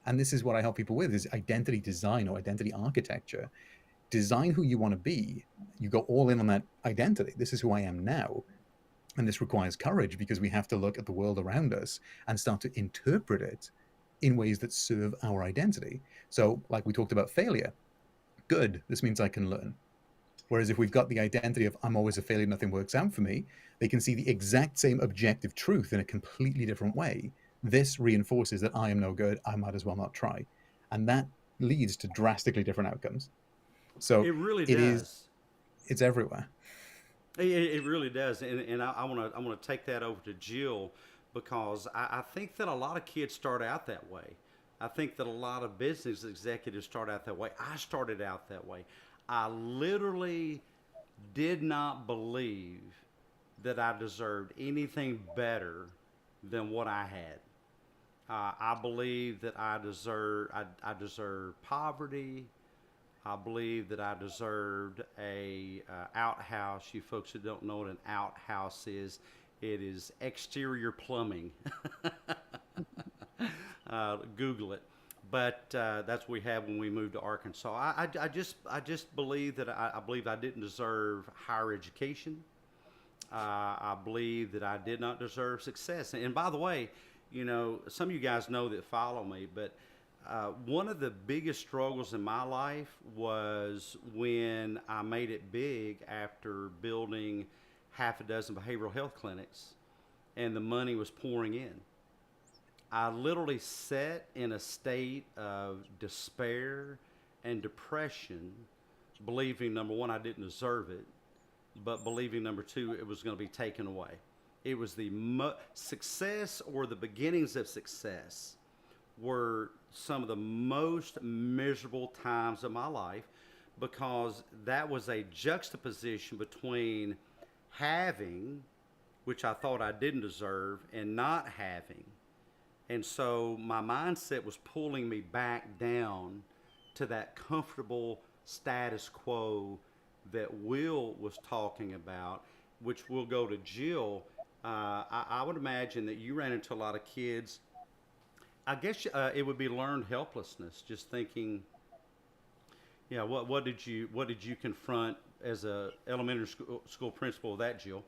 [SPEAKER 3] And this is what I help people with, is identity design or identity architecture. Design who you want to be. You go all in on that identity. This is who I am now. And this requires courage, because we have to look at the world around us and start to interpret it in ways that serve our identity. So like we talked about failure, good, this means I can learn. Whereas if we've got the identity of I'm always a failure, nothing works out for me, they can see the exact same objective truth in a completely different way. This reinforces that I am no good, I might as well not try. And that leads to drastically different outcomes. So
[SPEAKER 1] It really
[SPEAKER 3] it is,
[SPEAKER 1] does.
[SPEAKER 3] it's everywhere.
[SPEAKER 1] It really does, and I want to take that over to Jill, because I think that a lot of kids start out that way. I think that a lot of business executives start out that way. I started out that way. I literally did not believe that I deserved anything better than what I had. I believe that I deserve poverty. I believe that I deserved a outhouse. You folks who don't know what an outhouse is, it is exterior plumbing. Google it. But that's what we had when we moved to Arkansas. I just believe that I believe I didn't deserve higher education. I believe that I did not deserve success. And by the way, you know, some of you guys know that follow me, but one of the biggest struggles in my life was when I made it big after building half a dozen behavioral health clinics and the money was pouring in. I literally sat in a state of despair and depression, believing, number one, I didn't deserve it, but believing, number two, it was going to be taken away. It was the success, or the beginnings of success, were some of the most miserable times of my life, because that was a juxtaposition between having, which I thought I didn't deserve, and not having. And so my mindset was pulling me back down to that comfortable status quo that Will was talking about, which we'll go to Jill. I would imagine that you ran into a lot of kids. I guess it would be learned helplessness, just thinking, yeah, what did you confront as a elementary school principal of that, Jill?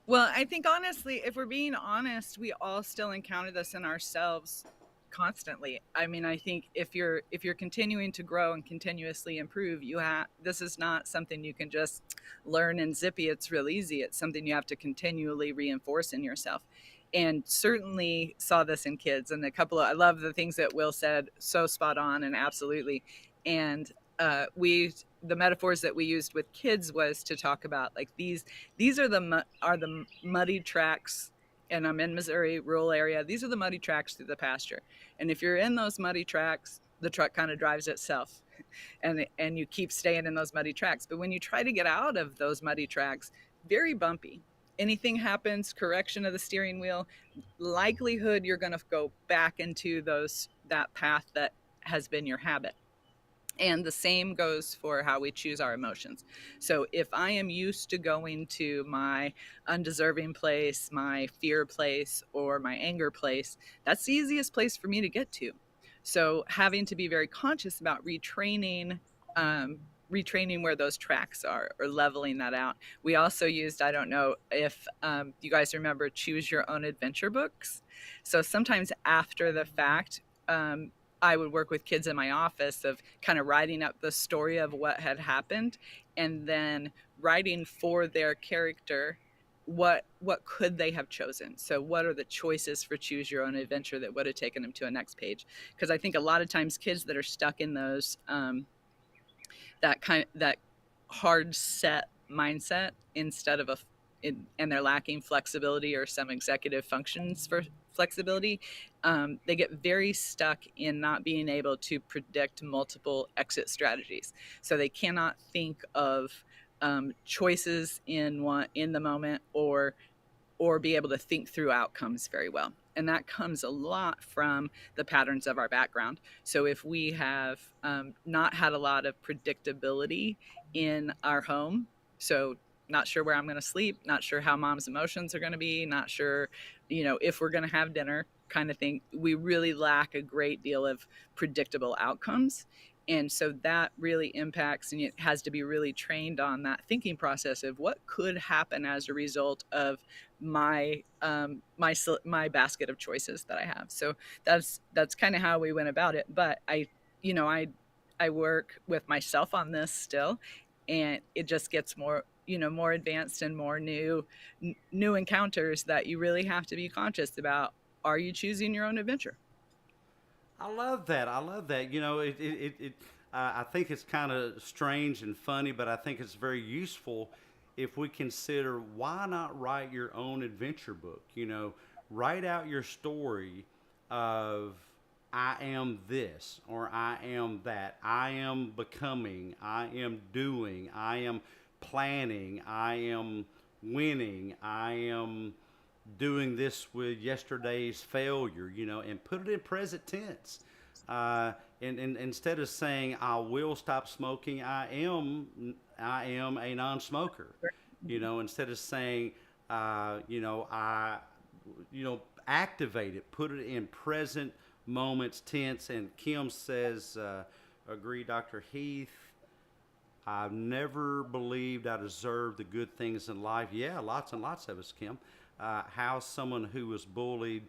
[SPEAKER 2] Well, I think honestly, if we're being honest, we all still encounter this in ourselves constantly. I mean, I think if you're continuing to grow and continuously improve, this is not something you can just learn and zippy. It's real easy. It's something you have to continually reinforce in yourself. And certainly saw this in kids. And I love the things that Will said, so spot on and absolutely. And the metaphors that we used with kids was to talk about like these are the muddy tracks, and I'm in Missouri, rural area. These are the muddy tracks through the pasture. And if you're in those muddy tracks, the truck kind of drives itself, and you keep staying in those muddy tracks. But when you try to get out of those muddy tracks, very bumpy. Anything happens, correction of the steering wheel, likelihood you're going to go back into that path that has been your habit. And the same goes for how we choose our emotions. So if I am used to going to my undeserving place, my fear place, or my anger place, that's the easiest place for me to get to. So having to be very conscious about retraining where those tracks are, or leveling that out. We also used, I don't know if you guys remember, choose your own adventure books. So sometimes after the fact, I would work with kids in my office of kind of writing up the story of what had happened, and then writing for their character what could they have chosen. So what are the choices for choose your own adventure that would have taken them to a next page? Because I think a lot of times kids that are stuck in those that hard set mindset, instead of and they're lacking flexibility or some executive functions for flexibility, they get very stuck in not being able to predict multiple exit strategies. So they cannot think of choices in the moment, or be able to think through outcomes very well. And that comes a lot from the patterns of our background. So if we have not had a lot of predictability in our home, so not sure where I'm going to sleep, not sure how mom's emotions are going to be, not sure, if we're going to have dinner, kind of thing, we really lack a great deal of predictable outcomes. And so that really impacts, and it has to be really trained on that thinking process of what could happen as a result of my my basket of choices that I have. So that's kind of how we went about it. But you know, I work with myself on this still, and it just gets more, more advanced and more new encounters that you really have to be conscious about. Are you choosing your own adventure?
[SPEAKER 1] I love that. I love that. I think it's kind of strange and funny, but I think it's very useful if we consider why not write your own adventure book. Write out your story of I am this or I am that. I am becoming. I am doing. I am planning. I am winning. I am doing this with yesterday's failure, and put it in present tense. And instead of saying I will stop smoking, I am a non-smoker. Instead of saying, I, activate it, put it in present moments tense. And Kim says, agree, Dr. Heath. I've never believed I deserved the good things in life. Yeah, lots and lots of us, Kim. How someone who was bullied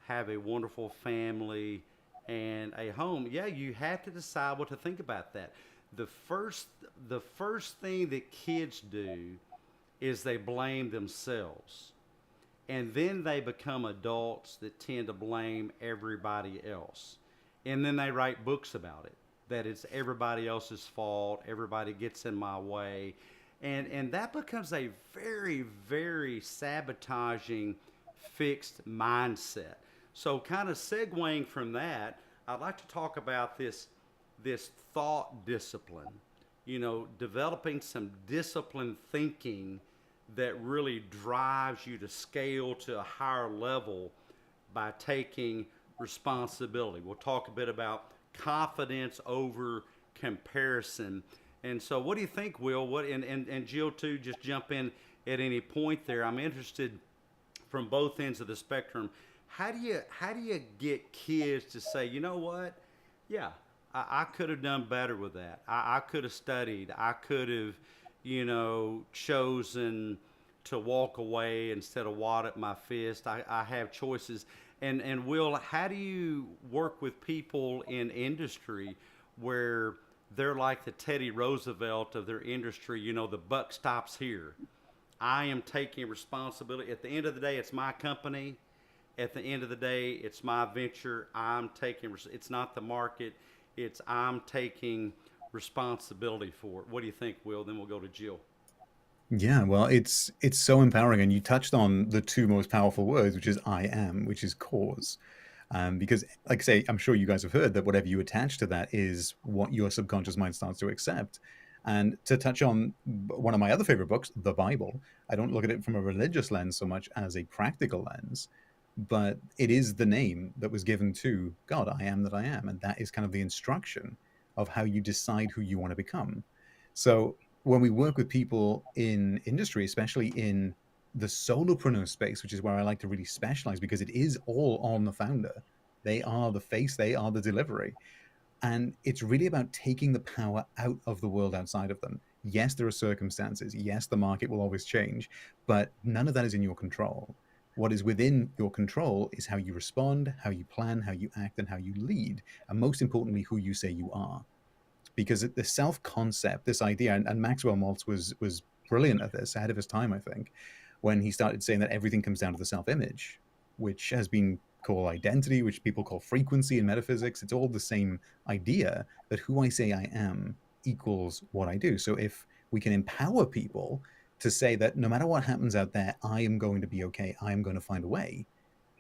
[SPEAKER 1] have a wonderful family and a home. Yeah, you have to decide what to think about that. The first thing that kids do is they blame themselves. And then they become adults that tend to blame everybody else. And then they write books about it, that it's everybody else's fault, everybody gets in my way. And that becomes a very, very sabotaging fixed mindset. So kind of segueing from that, I'd like to talk about this thought discipline. Developing some disciplined thinking that really drives you to scale to a higher level by taking responsibility. We'll talk a bit about confidence over comparison. And so what do you think, Will? And Jill too, just jump in at any point there. I'm interested from both ends of the spectrum. How do you get kids to say, you know what? Yeah, I could have done better with that. I could have studied. I could have, chosen to walk away instead of wad at my fist. I have choices. And Will, how do you work with people in industry where they're like the Teddy Roosevelt of their industry? The buck stops here. I am taking responsibility. At the end of the day, it's my company. At the end of the day, it's my venture. It's not the market. I'm taking responsibility for it. What do you think, Will? Then we'll go to Jill.
[SPEAKER 3] Yeah, well, it's so empowering, and you touched on the two most powerful words, which is I am, which is cause. Because, like I say, I'm sure you guys have heard that whatever you attach to that is what your subconscious mind starts to accept. And to touch on one of my other favorite books, the Bible, I don't look at it from a religious lens so much as a practical lens, but it is the name that was given to God. I am that I am, and that is kind of the instruction of how you decide who you want to become. So when we work with people in industry, especially in the solopreneur space, which is where I like to really specialize, because it is all on the founder. They are the face, they are the delivery. And it's really about taking the power out of the world outside of them. Yes, there are circumstances. Yes, the market will always change, but none of that is in your control. What is within your control is how you respond, how you plan, how you act, and how you lead. And most importantly, who you say you are. Because the self-concept, this idea, and Maxwell Maltz was brilliant at this, ahead of his time, I think, when he started saying that everything comes down to the self-image, which has been called identity, which people call frequency in metaphysics. It's all the same idea that who I say I am equals what I do. So if we can empower people to say that no matter what happens out there, I am going to be okay, I am going to find a way,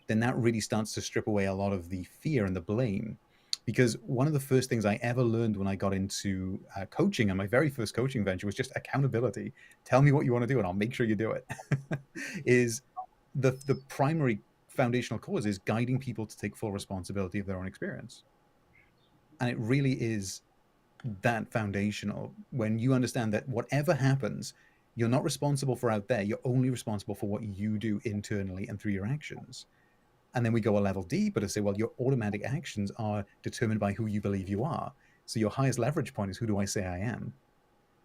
[SPEAKER 3] then that really starts to strip away a lot of the fear and the blame. Because one of the first things I ever learned when I got into coaching, and my very first coaching venture, was just accountability. Tell me what you want to do and I'll make sure you do it. Is the primary foundational cause is guiding people to take full responsibility of their own experience. And it really is that foundational when you understand that whatever happens, you're not responsible for out there. You're only responsible for what you do internally and through your actions. And then we go a level deeper to say, well, your automatic actions are determined by who you believe you are. So your highest leverage point is, who do I say I am?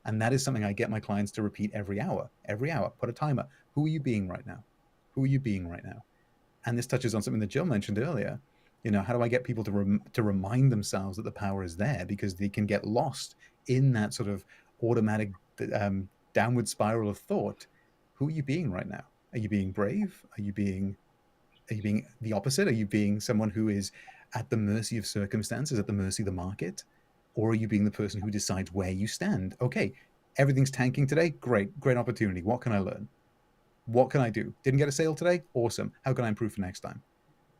[SPEAKER 3] And that is something I get my clients to repeat every hour, put a timer. Who are you being right now? Who are you being right now? And this touches on something that Jill mentioned earlier. How do I get people to remind themselves that the power is there, because they can get lost in that sort of automatic downward spiral of thought. Who are you being right now? Are you being brave? Are you being the opposite? Are you being someone who is at the mercy of circumstances, at the mercy of the market? Or are you being the person who decides where you stand? Okay, everything's tanking today. Great opportunity. What can I learn? What can I do? Didn't get a sale today? Awesome. How can I improve for next time?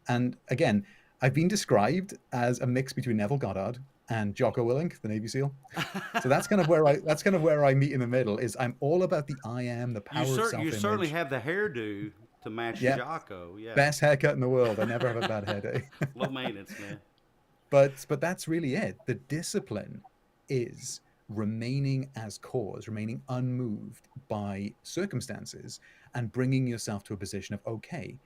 [SPEAKER 3] And again, I've been described as a mix between Neville Goddard and Jocko Willink, the Navy SEAL. So that's kind of where I meet in the middle. Is I'm all about the I am, the power of self-image.
[SPEAKER 1] You certainly have the hairdo to match Jocko. Yeah,
[SPEAKER 3] best haircut in the world. I never have a bad hair day.
[SPEAKER 1] Low maintenance, man.
[SPEAKER 3] But that's really it. The discipline is remaining as cause, remaining unmoved by circumstances, and bringing yourself to a position of, okay,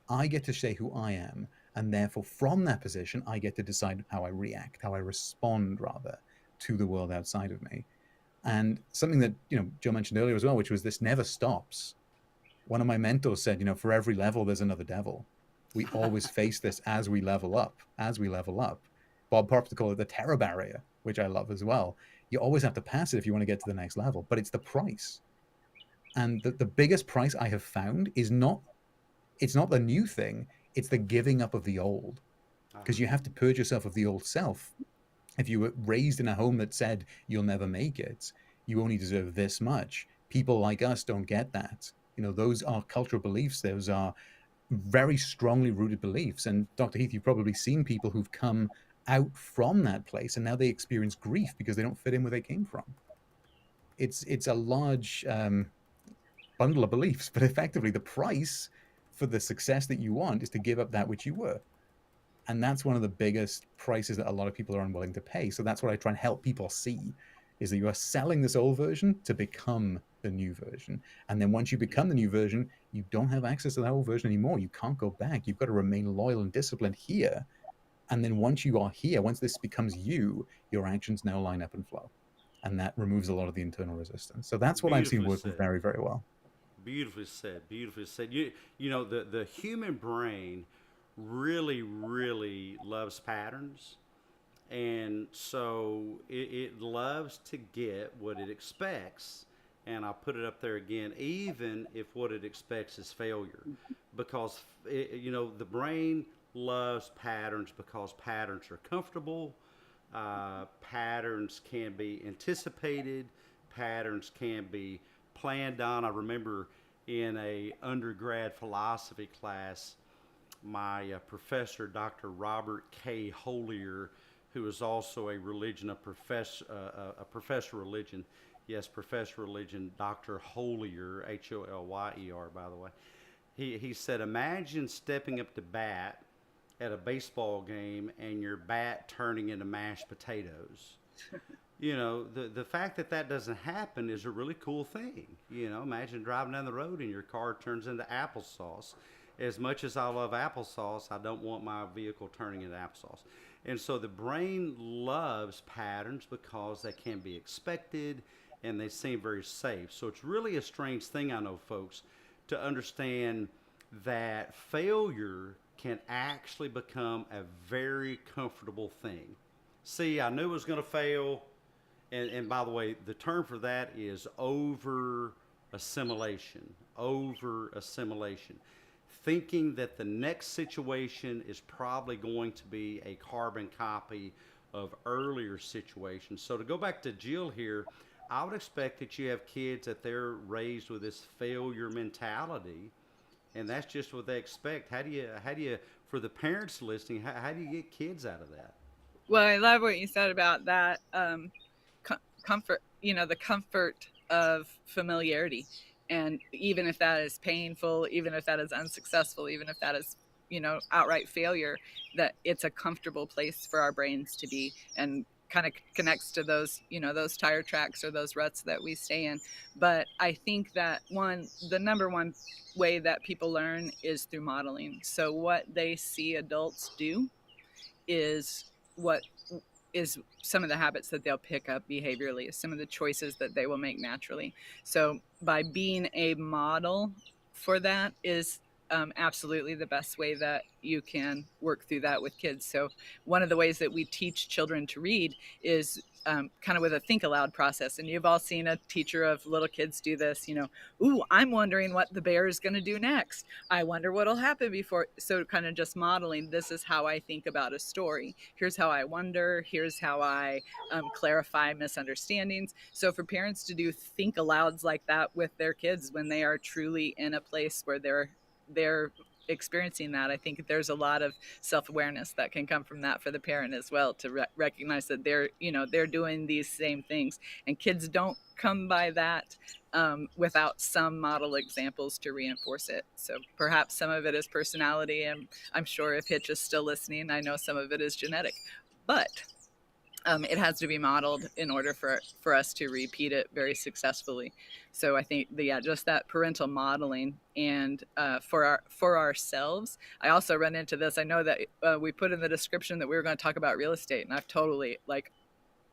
[SPEAKER 3] I get to say who I am, and therefore from that position, I get to decide how I react, how I respond rather to the world outside of me. And something that, Joe mentioned earlier as well, which was this never stops. One of my mentors said, for every level, there's another devil. We always face this as we level up. Bob Proctor called it the terror barrier, which I love as well. You always have to pass it if you want to get to the next level, but it's the price. And the biggest price I have found is it's not the new thing, it's the giving up of the old. Because you have to purge yourself of the old self. If you were raised in a home that said you'll never make it, you only deserve this much, people like us don't get that. Those are cultural beliefs. Those are very strongly rooted beliefs. And Dr. Heath, you've probably seen people who've come out from that place and now they experience grief because they don't fit in where they came from. It's a large bundle of beliefs, but effectively the price for the success that you want is to give up that which you were. And that's one of the biggest prices that a lot of people are unwilling to pay. So that's what I try and help people see, is that you are selling this old version to become the new version. And then once you become the new version, you don't have access to that old version anymore. You can't go back. You've got to remain loyal and disciplined here. And then once you are here, once this becomes you, your actions now line up and flow. And that removes a lot of the internal resistance. So that's what I've seen work very, very well.
[SPEAKER 1] Beautifully said. The human brain really, really loves patterns. And so it loves to get what it expects. And I'll put it up there again, even if what it expects is failure. Because, the brain loves patterns because patterns are comfortable. Patterns can be anticipated. Patterns can be planned on. I remember in a undergrad philosophy class, my professor, Dr. Robert K. Holier, who is also a professor of religion. Yes, professor of religion, Dr. Holier, Holyer, by the way. He said, imagine stepping up to bat at a baseball game and your bat turning into mashed potatoes. The fact that doesn't happen is a really cool thing. Imagine driving down the road and your car turns into applesauce. As much as I love applesauce, I don't want my vehicle turning into applesauce. And so the brain loves patterns because they can be expected and they seem very safe. So it's really a strange thing, I know, folks, to understand that failure can actually become a very comfortable thing. See, I knew it was going to fail. And by the way, the term for that is over assimilation. Thinking that the next situation is probably going to be a carbon copy of earlier situations. So to go back to Jill here, I would expect that you have kids that they're raised with this failure mentality, and that's just what they expect. How do you, for the parents listening, how do you get kids out of that?
[SPEAKER 2] Well, I love what you said about that comfort, the comfort of familiarity. And even if that is painful, even if that is unsuccessful, even if that is outright failure, that it's a comfortable place for our brains to be, and kind of connects to those, those tire tracks or those ruts that we stay in. But I think that the number one way that people learn is through modeling. So what they see adults do is what is some of the habits that they'll pick up behaviorally, some of the choices that they will make naturally. So by being a model for that is absolutely the best way that you can work through that with kids. So one of the ways that we teach children to read is kind of with a think aloud process. And you've all seen a teacher of little kids do this, ooh, I'm wondering what the bear is going to do next. I wonder what'll happen before. So kind of just modeling, this is how I think about a story. Here's how I wonder. Here's how I clarify misunderstandings. So for parents to do think alouds like that with their kids when they are truly in a place where they're experiencing that, I think there's a lot of self-awareness that can come from that for the parent as well, to recognize that they're doing these same things, and kids don't come by that without some model examples to reinforce it. So perhaps some of it is personality, and I'm sure if Hitch is still listening, I know some of it is genetic, but it has to be modeled in order for us to repeat it very successfully. So I think just that parental modeling, and for ourselves. I also run into this. I know that we put in the description that we were going to talk about real estate, and I've totally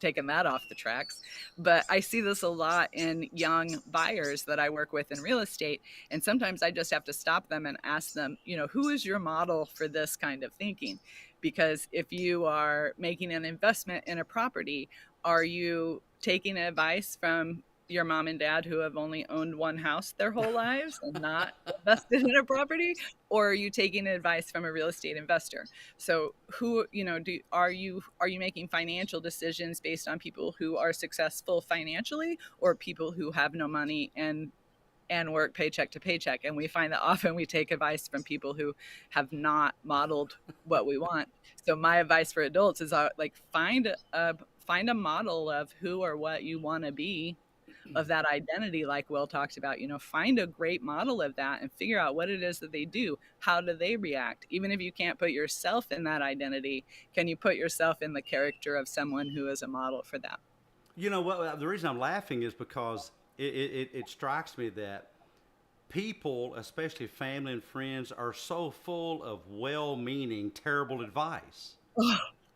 [SPEAKER 2] taken that off the tracks. But I see this a lot in young buyers that I work with in real estate. And sometimes I just have to stop them and ask them, who is your model for this kind of thinking? Because if you are making an investment in a property, are you taking advice from your mom and dad who have only owned one house their whole lives and not invested in a property? Or are you taking advice from a real estate investor? So who, are you making financial decisions based on people who are successful financially, or people who have no money and work paycheck to paycheck? And we find that often we take advice from people who have not modeled what we want. So my advice for adults is find a model of who or what you want to be, of that identity, like Will talked about. Find a great model of that and figure out what it is that they do. How do they react? Even if you can't put yourself in that identity, can you put yourself in the character of someone who is a model for that?
[SPEAKER 1] The reason I'm laughing is because it strikes me that people, especially family and friends, are so full of well-meaning, terrible advice.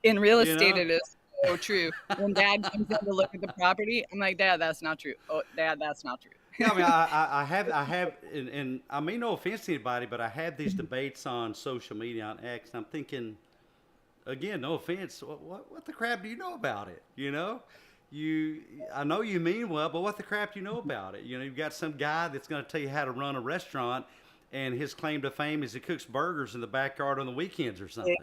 [SPEAKER 2] In real estate, it is so true. When Dad comes in to look at the property, I'm like, Dad, that's not true. Oh, Dad, that's not true.
[SPEAKER 1] Yeah, I mean, I have, and I mean, no offense to anybody, but I have these debates on social media, on X, and I'm thinking, again, no offense, what the crap do you know about it? I know you mean well, but what the crap do you know about it? You've got some guy that's going to tell you how to run a restaurant, and his claim to fame is he cooks burgers in the backyard on the weekends or something.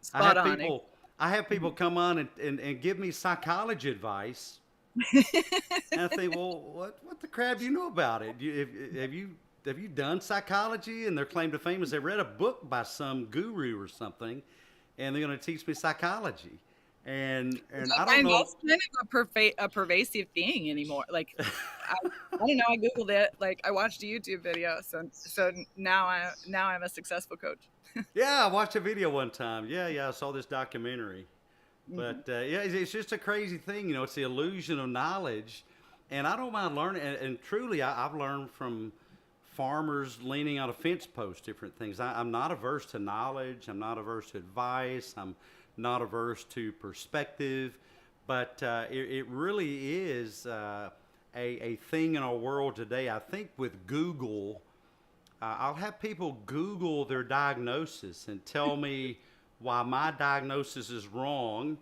[SPEAKER 2] Spot on.
[SPEAKER 1] I have people come on and give me psychology advice. And I think, well, what the crap do you know about it? Have you done psychology? And their claim to fame is they read a book by some guru or something, and they're going to teach me psychology. And I don't know.
[SPEAKER 2] That's kind of a pervasive thing anymore. I don't know. I Googled it. I watched a YouTube video. So now I'm a successful coach.
[SPEAKER 1] Yeah, I watched a video one time. Yeah, I saw this documentary. But it's just a crazy thing. It's the illusion of knowledge. And I don't mind learning. And truly, I've learned from farmers leaning on a fence post, different things. I'm not averse to knowledge. I'm not averse to advice. I'm not averse to perspective. But it really is a thing in our world today. I think with Google, I'll have people Google their diagnosis and tell me why my diagnosis is wrong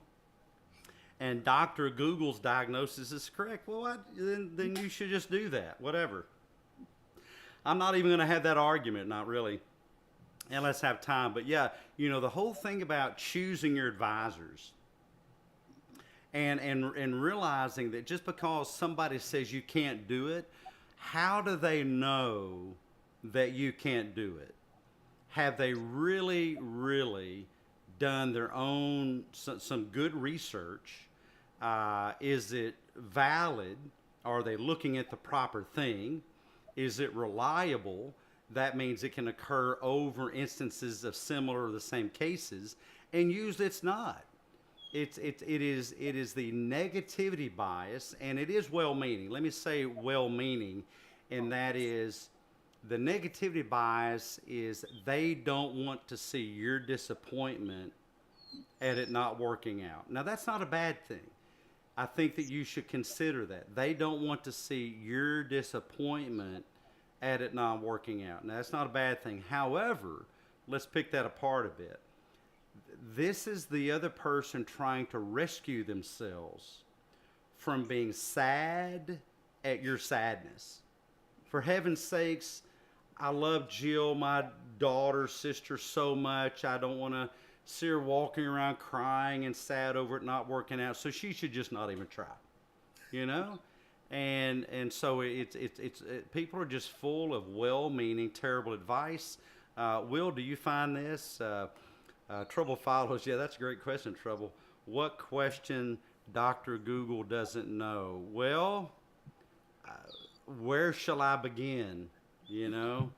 [SPEAKER 1] and Dr. Google's diagnosis is correct. Well, then you should just do that, whatever. I'm not even going to have that argument, not really, and let's have time. But yeah, the whole thing about choosing your advisors and realizing that just because somebody says you can't do it, how do they know that you can't do it? Have they really, really done their own, some good research? Is it valid? Are they looking at the proper thing? Is it reliable? that means it can occur over instances of similar or the same cases, and usually it's not. It is the negativity bias, and it is well-meaning. Let me say well-meaning, and that is the negativity bias is they don't want to see your disappointment at it not working out. Now, that's not a bad thing. I think that you should consider that. They don't want to see your disappointment at it not working out. Now, that's not a bad thing. However, let's pick that apart a bit. This is the other person trying to rescue themselves from being sad at your sadness. For heaven's sakes, I love Jill, my daughter's sister, so much. I don't want to see her walking around crying and sad over it not working out. So she should just not even try, you know? And so people are just full of well-meaning, terrible advice. Will, do you find this? Trouble follows. Yeah, that's a great question, Trouble. What question Dr. Google doesn't know? Well, where shall I begin? You know,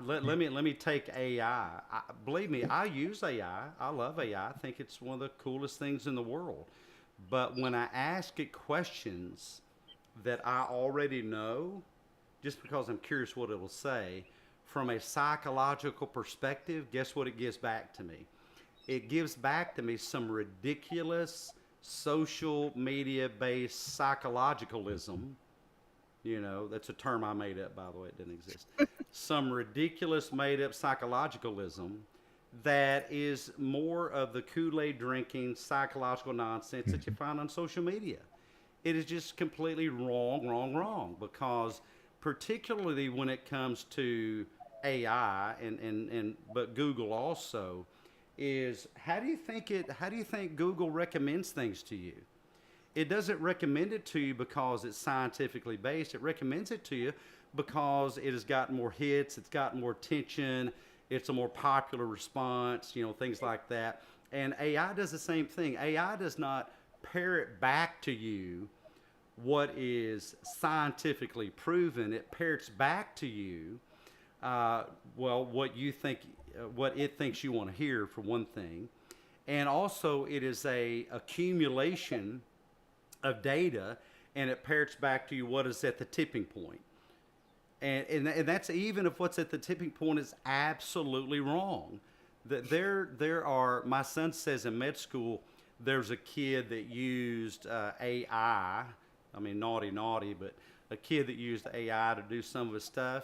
[SPEAKER 1] let me take AI. Believe me, I use AI. I love AI. I think it's one of the coolest things in the world. But when I ask it questions that I already know, just because I'm curious what it'll say, from a psychological perspective, guess what it gives back to me? It gives back to me some ridiculous social media-based psychologicalism. You know, that's a term I made up, by the way, it didn't exist. Some ridiculous made-up psychologicalism that is more of the Kool-Aid drinking psychological nonsense that you find on social media. It is just completely wrong, because particularly when it comes to AI but Google also, is how do you think Google recommends things to you? It doesn't recommend it to you because it's scientifically based. It recommends it to you because it has gotten more hits, it's gotten more attention, it's a more popular response, you know, things like that. And AI does the same thing. AI does not parrot back to you what is scientifically proven. It parrots back to you, what you think, what it thinks you want to hear, for one thing. And also it is a accumulation of data, and it parrots back to you what is at the tipping point. And that's even if what's at the tipping point is absolutely wrong. That there are, my son says in med school, there's a kid that used AI. I mean, naughty, but a kid that used AI to do some of his stuff.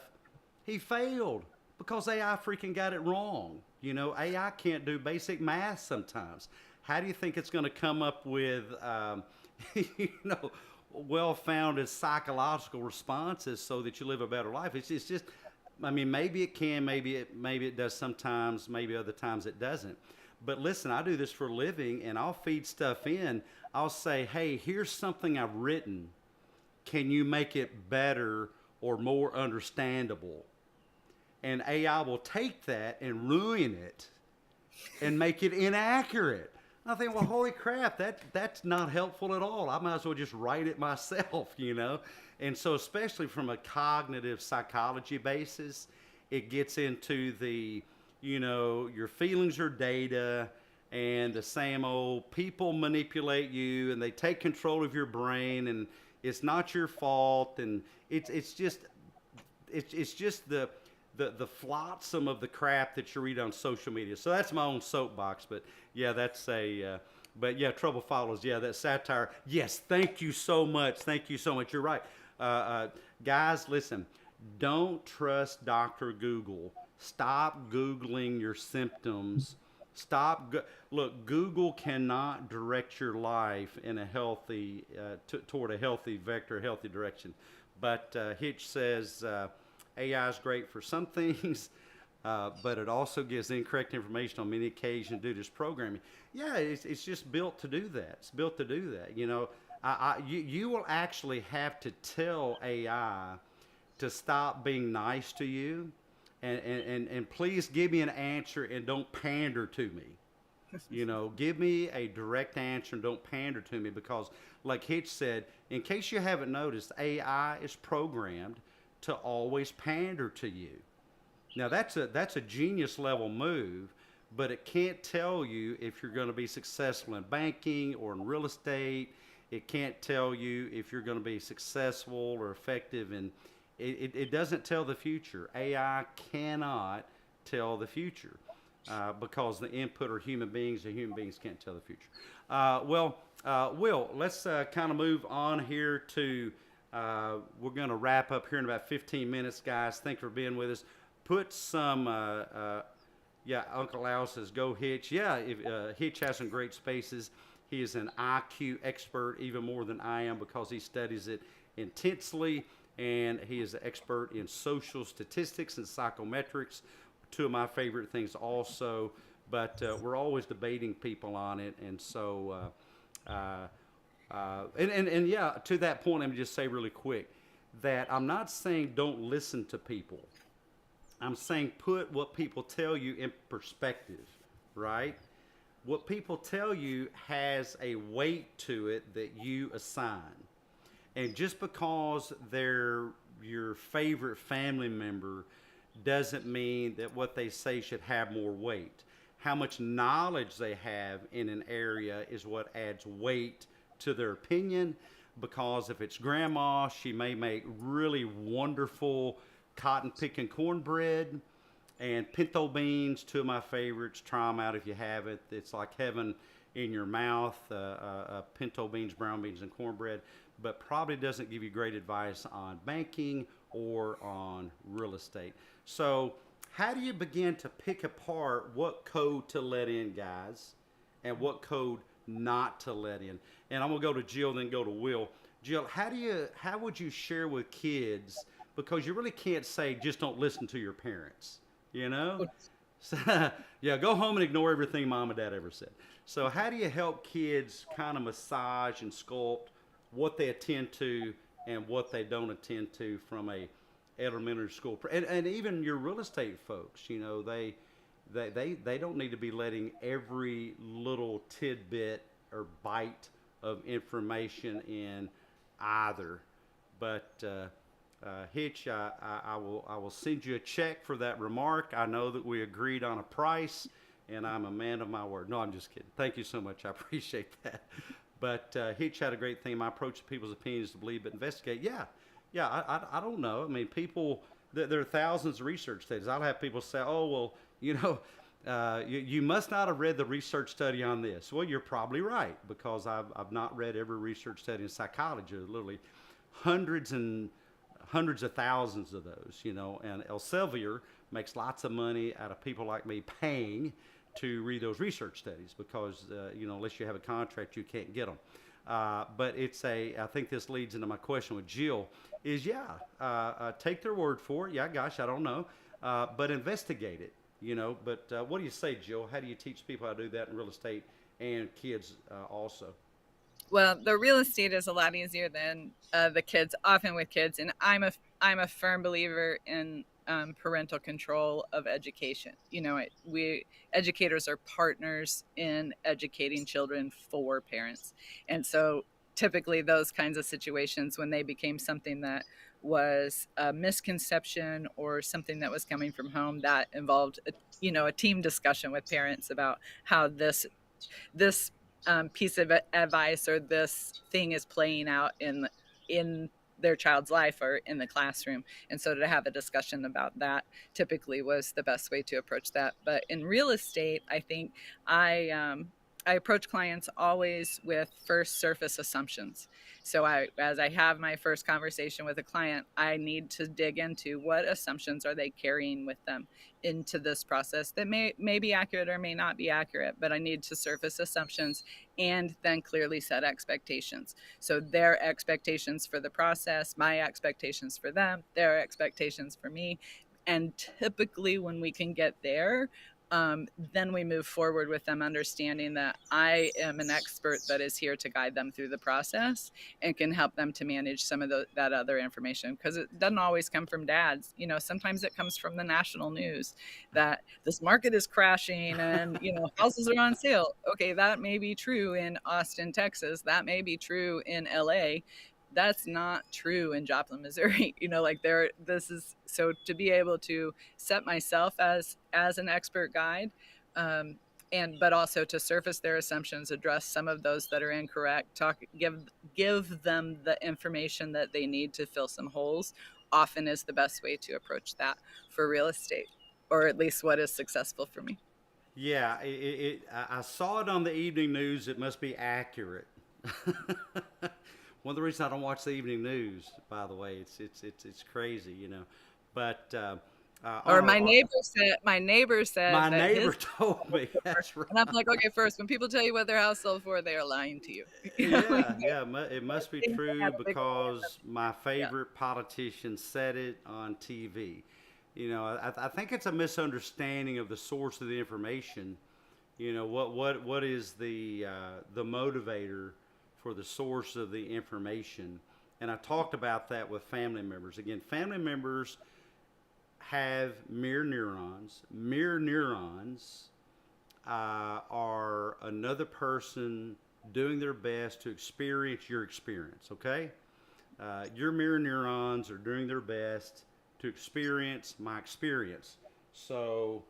[SPEAKER 1] He failed because AI freaking got it wrong. You know, AI can't do basic math sometimes. How do you think it's going to come up with, you know, well-founded psychological responses so that you live a better life? It's just, I mean, maybe it can, maybe it does sometimes, maybe other times it doesn't. But listen, I do this for a living, and I'll feed stuff in. I'll say, hey, here's something I've written. Can you make it better or more understandable? And AI will take that and ruin it and make it inaccurate. I think, well, holy crap, that's not helpful at all. I might as well just write it myself, you know? And so especially from a cognitive psychology basis, it gets into the, you know, your feelings are data, and the same old people manipulate you, and they take control of your brain, and it's not your fault, and it's just the flotsam of the crap that you read on social media. So that's my own soapbox, but yeah, that's but yeah, trouble follows. Yeah, that satire. Yes, thank you so much. Thank you so much. You're right. Guys, listen, don't trust Dr. Google. Stop Googling your symptoms. Look, Google cannot direct your life in a healthy, toward a healthy vector, healthy direction. But Hitch says, AI is great for some things, but it also gives incorrect information on many occasions due to its programming. Yeah, it's just built to do that. It's built to do that. You know, you will actually have to tell AI to stop being nice to you, and please give me an answer and don't pander to me. You know, give me a direct answer and don't pander to me, because like Hitch said, in case you haven't noticed, AI is programmed to always pander to you. Now that's a genius level move, but it can't tell you if you're going to be successful in banking or in real estate. It can't tell you if you're going to be successful or effective in. It doesn't tell the future. AI cannot tell the future because the input are human beings, and human beings can't tell the future. Will, let's kind of move on here to. We're going to wrap up here in about 15 minutes, guys. Thanks for being with us. Put some. Yeah, Uncle Al says go Hitch. Yeah, Hitch has some great spaces. He is an IQ expert, even more than I am, because he studies it intensely, and he is an expert in social statistics and psychometrics, two of my favorite things also. But we're always debating people on it, and so and yeah, to that point, let me just say really quick that I'm not saying don't listen to people. I'm saying put what people tell you in perspective, right? What people tell you has a weight to it that you assign. And just because they're your favorite family member doesn't mean that what they say should have more weight. How much knowledge they have in an area is what adds weight to their opinion, because if it's grandma, she may make really wonderful cotton picking cornbread and pinto beans, two of my favorites. Try them out if you haven't. It's like heaven in your mouth, pinto beans, brown beans, and cornbread, but probably doesn't give you great advice on banking or on real estate. So how do you begin to pick apart what code to let in, guys, and what code not to let in? And I'm gonna go to Jill, then go to Will. Jill, how would you share with kids, because you really can't say just don't listen to your parents, you know? So, yeah, go home and ignore everything mom and dad ever said. So how do you help kids kind of massage and sculpt what they attend to and what they don't attend to from a elementary school, and even your real estate folks, you know, they don't need to be letting every little tidbit or bite of information in either. But Hitch, I will send you a check for that remark. I know that we agreed on a price, and I'm a man of my word. No, I'm just kidding. Thank you so much. I appreciate that. But Hitch had a great thing. My approach to people's opinions to believe but investigate. Yeah, I don't know. I mean, people, there are thousands of research studies. I'll have people say, oh, well, you know, you must not have read the research study on this. Well, you're probably right, because I've not read every research study in psychology. Literally hundreds of thousands of those, you know, and Elsevier makes lots of money out of people like me paying to read those research studies, because, you know, unless you have a contract, you can't get them. But I think this leads into my question with Jill is, take their word for it. Yeah, gosh, I don't know. But investigate it, you know. But what do you say, Jill? How do you teach people how to do that in real estate and kids also?
[SPEAKER 2] Well, the real estate is a lot easier than the kids, often with kids. And I'm a firm believer in parental control of education. You know, we educators are partners in educating children for parents. And so typically those kinds of situations, when they became something that was a misconception or something that was coming from home, that involved, a team discussion with parents about how this piece of advice or this thing is playing out in their child's life or in the classroom. And so to have a discussion about that typically was the best way to approach that. But in real estate, I think I approach clients always with first surface assumptions. So as I have my first conversation with a client, I need to dig into what assumptions are they carrying with them into this process that may be accurate or may not be accurate, but I need to surface assumptions and then clearly set expectations. So their expectations for the process, my expectations for them, their expectations for me. And typically when we can get there, then we move forward with them understanding that I am an expert that is here to guide them through the process and can help them to manage some of that other information, because it doesn't always come from dads. You know, sometimes it comes from the national news that this market is crashing and, houses are on sale. Okay, that may be true in Austin, Texas. That may be true in LA. That's not true in Joplin, Missouri. Like so to be able to set myself as an expert guide, but also to surface their assumptions, address some of those that are incorrect, give them the information that they need to fill some holes, often is the best way to approach that for real estate, or at least what is successful for me.
[SPEAKER 1] Yeah, I saw it on the evening news. It must be accurate. One of the reasons I don't watch the evening news, by the way, it's crazy, you know. But
[SPEAKER 2] Or my neighbor said
[SPEAKER 1] my
[SPEAKER 2] that
[SPEAKER 1] neighbor
[SPEAKER 2] his
[SPEAKER 1] told me that's right.
[SPEAKER 2] and I'm like, okay, first, when people tell you what their house sold for, they are lying to you. Like,
[SPEAKER 1] Yeah, yeah, it must be
[SPEAKER 2] they
[SPEAKER 1] true
[SPEAKER 2] have a big
[SPEAKER 1] because my
[SPEAKER 2] yeah.
[SPEAKER 1] favorite politician said it on TV. You know, I think it's a misunderstanding of the source of the information. You know, what is the motivator for the source of the information? And I talked about that with family members. Again, family members have mirror neurons. Mirror neurons are another person doing their best to experience your experience, okay? Your mirror neurons are doing their best to experience my experience. So,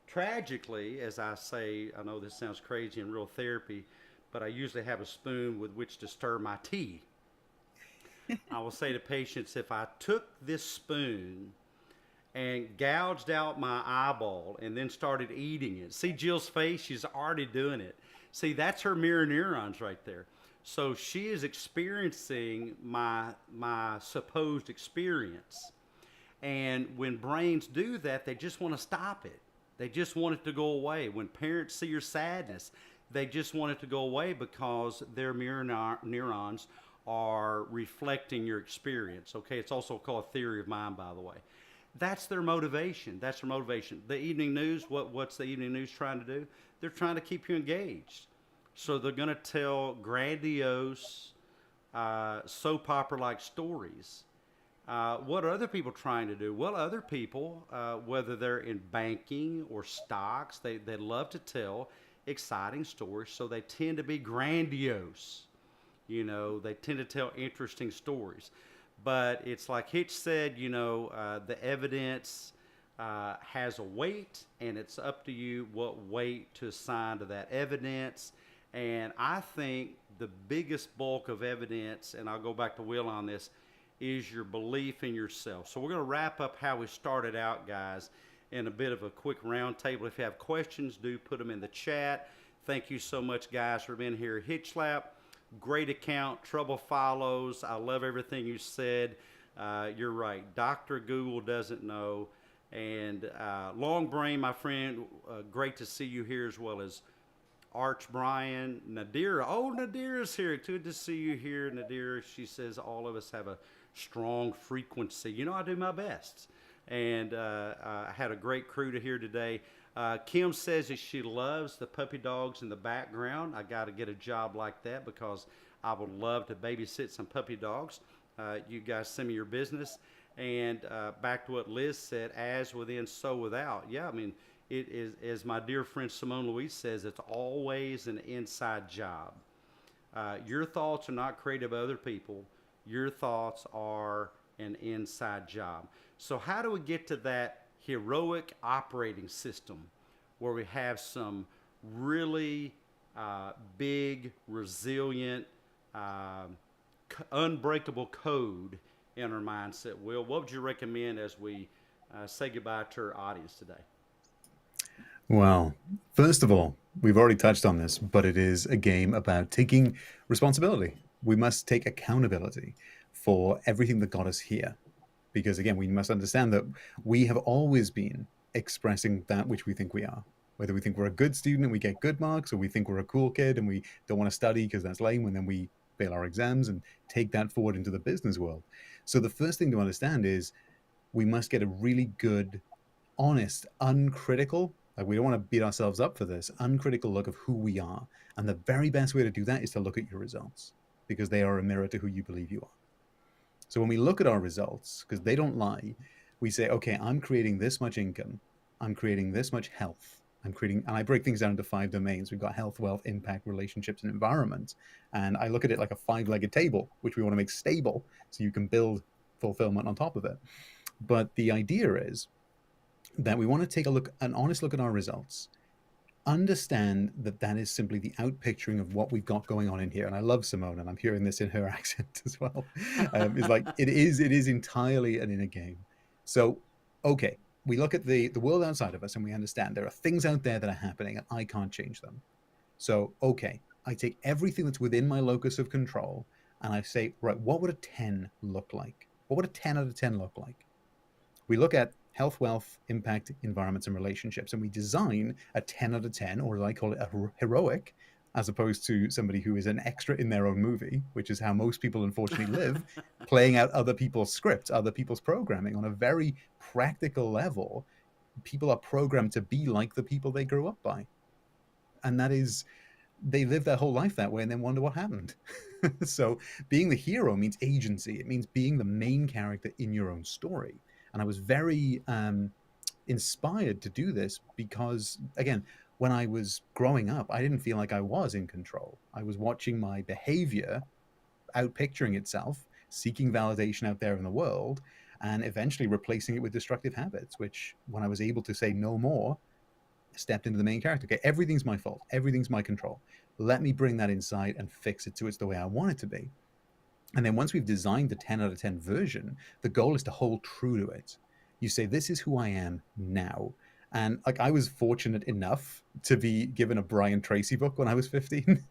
[SPEAKER 1] tragically, as I say, I know this sounds crazy in real therapy, but I usually have a spoon with which to stir my tea. I will say to patients, if I took this spoon and gouged out my eyeball and then started eating it. See Jill's face? She's already doing it. See, that's her mirror neurons right there. So she is experiencing my supposed experience. And when brains do that, they just want to stop it. They just want it to go away. When parents see your sadness, they just want it to go away because their mirror neurons are reflecting your experience. Okay, it's also called theory of mind, by the way. That's their motivation. That's their motivation. The evening news, what's the evening news trying to do? They're trying to keep you engaged. So they're going to tell grandiose, soap opera-like stories. What are other people trying to do? Well, other people, whether they're in banking or stocks, they love to tell exciting stories, so they tend to be grandiose. You know, they tend to tell interesting stories. But it's like Hitch said, you know, the evidence has a weight, and it's up to you what weight to assign to that evidence. And I think the biggest bulk of evidence, and I'll go back to Will on this, is your belief in yourself. So we're going to wrap up how we started out, guys, in a bit of a quick roundtable. If you have questions, do put them in the chat. Thank you so much, guys, for being here. Hitchlap, great account. Trouble follows. I love everything you said. You're right. Dr. Google doesn't know. And Long Brain, my friend, great to see you here, as well as Arch Brian, Nadira. Oh, Nadira's here. Good to see you here, Nadira. She says all of us have a strong frequency. You know, I do my best. And I had a great crew to hear today. Kim says that she loves the puppy dogs in the background. I got to get a job like that because I would love to babysit some puppy dogs. You guys send me your business. And back to what Liz said, as within, so without. Yeah, I mean, it is, as my dear friend Simone Louise says, it's always an inside job. Your thoughts are not created by other people. Your thoughts are an inside job. So how do we get to that heroic operating system where we have some really big, resilient, unbreakable code in our mindset? Will, what would you recommend as we say goodbye to our audience today?
[SPEAKER 3] Well, first of all, we've already touched on this, but it is a game about taking responsibility. We must take accountability for everything that got us here. Because again, we must understand that we have always been expressing that which we think we are. Whether we think we're a good student and we get good marks, or we think we're a cool kid and we don't want to study because that's lame, and then we fail our exams and take that forward into the business world. So the first thing to understand is we must get a really good, honest, uncritical, like we don't want to beat ourselves up for this, uncritical look of who we are. And the very best way to do that is to look at your results, because they are a mirror to who you believe you are. So when we look at our results, because they don't lie, we say, okay, I'm creating this much income, I'm creating this much health, I'm creating, and I break things down into 5 domains. We've got health, wealth, impact, relationships, and environment. And I look at it like a 5-legged table, which we want to make stable so you can build fulfillment on top of it. But the idea is that we want to take an honest look at our results, understand that that is simply the outpicturing of what we've got going on in here. And I love Simone, and I'm hearing this in her accent as well. It's like it is entirely an inner game. So, okay, we look at the world outside of us, and we understand there are things out there that are happening, and I can't change them. So, okay, I take everything that's within my locus of control, and I say, right, what would a 10 look like? What would a 10 out of 10 look like? We look at health, wealth, impact, environments, and relationships, and we design a 10 out of 10, or as I call it, a heroic, as opposed to somebody who is an extra in their own movie, which is how most people unfortunately live, playing out other people's scripts, other people's programming on a very practical level. People are programmed to be like the people they grew up by. And that is, they live their whole life that way and then wonder what happened. So being the hero means agency. It means being the main character in your own story. And I was very inspired to do this because, again, when I was growing up, I didn't feel like I was in control. I was watching my behavior outpicturing itself, seeking validation out there in the world, and eventually replacing it with destructive habits, which when I was able to say no more, stepped into the main character. Okay, everything's my fault. Everything's my control. Let me bring that inside and fix it so it's the way I want it to be. And then once we've designed the 10 out of 10 version, the goal is to hold true to it. You say, this is who I am now. And like I was fortunate enough to be given a Brian Tracy book when I was 15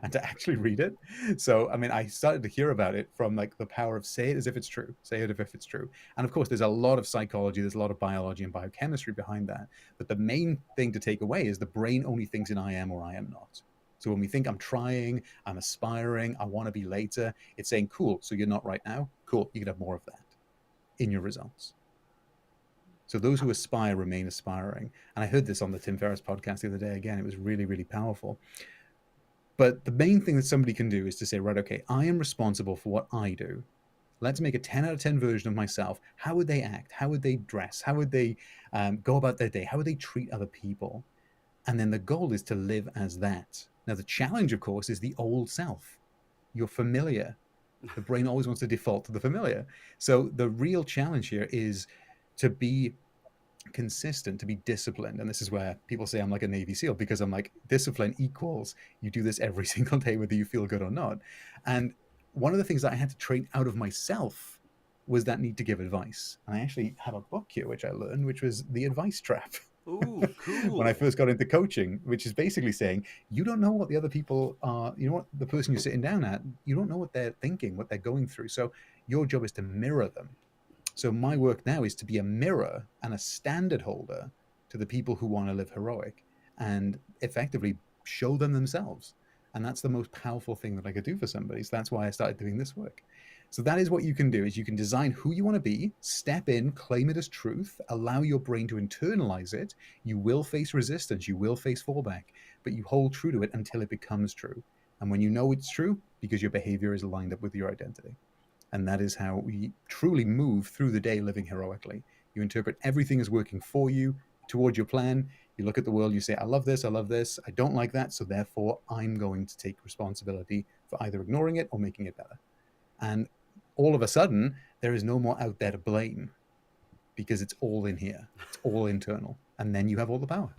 [SPEAKER 3] and to actually read it. So, I mean, I started to hear about it from like the power of say it as if it's true, say it as if it's true. And of course, there's a lot of psychology, there's a lot of biology and biochemistry behind that. But the main thing to take away is the brain only thinks in I am or I am not. So when we think I'm trying, I'm aspiring, I want to be later, it's saying, cool, so you're not right now? Cool, you can have more of that in your results. So those who aspire remain aspiring. And I heard this on the Tim Ferriss podcast the other day. Again, it was really, really powerful. But the main thing that somebody can do is to say, right, okay, I am responsible for what I do. Let's make a 10 out of 10 version of myself. How would they act? How would they dress? How would they go about their day? How would they treat other people? And then the goal is to live as that. Now, the challenge, of course, is the old self. You're familiar. The brain always wants to default to the familiar. So the real challenge here is to be consistent, to be disciplined. And this is where people say I'm like a Navy SEAL, because I'm like, discipline equals you do this every single day, whether you feel good or not. And one of the things that I had to train out of myself was that need to give advice. And I actually have a book here, which I learned, which was The Advice Trap.
[SPEAKER 1] Ooh, cool.
[SPEAKER 3] When I first got into coaching, which is basically saying, you don't know what the other people are, you know what the person you're sitting down at, you don't know what they're thinking, what they're going through. So your job is to mirror them. So my work now is to be a mirror and a standard holder to the people who want to live heroic and effectively show them themselves. And that's the most powerful thing that I could do for somebody. So that's why I started doing this work. So that is what you can do, is you can design who you want to be, step in, claim it as truth, allow your brain to internalize it. You will face resistance, you will face fallback, but you hold true to it until it becomes true. And when you know it's true, because your behavior is lined up with your identity. And that is how we truly move through the day living heroically. You interpret everything as working for you, towards your plan. You look at the world, you say, I love this, I don't like that, so therefore I'm going to take responsibility for either ignoring it or making it better. And all of a sudden, there is no more out there to blame, because it's all in here. It's all internal. And then you have all the power.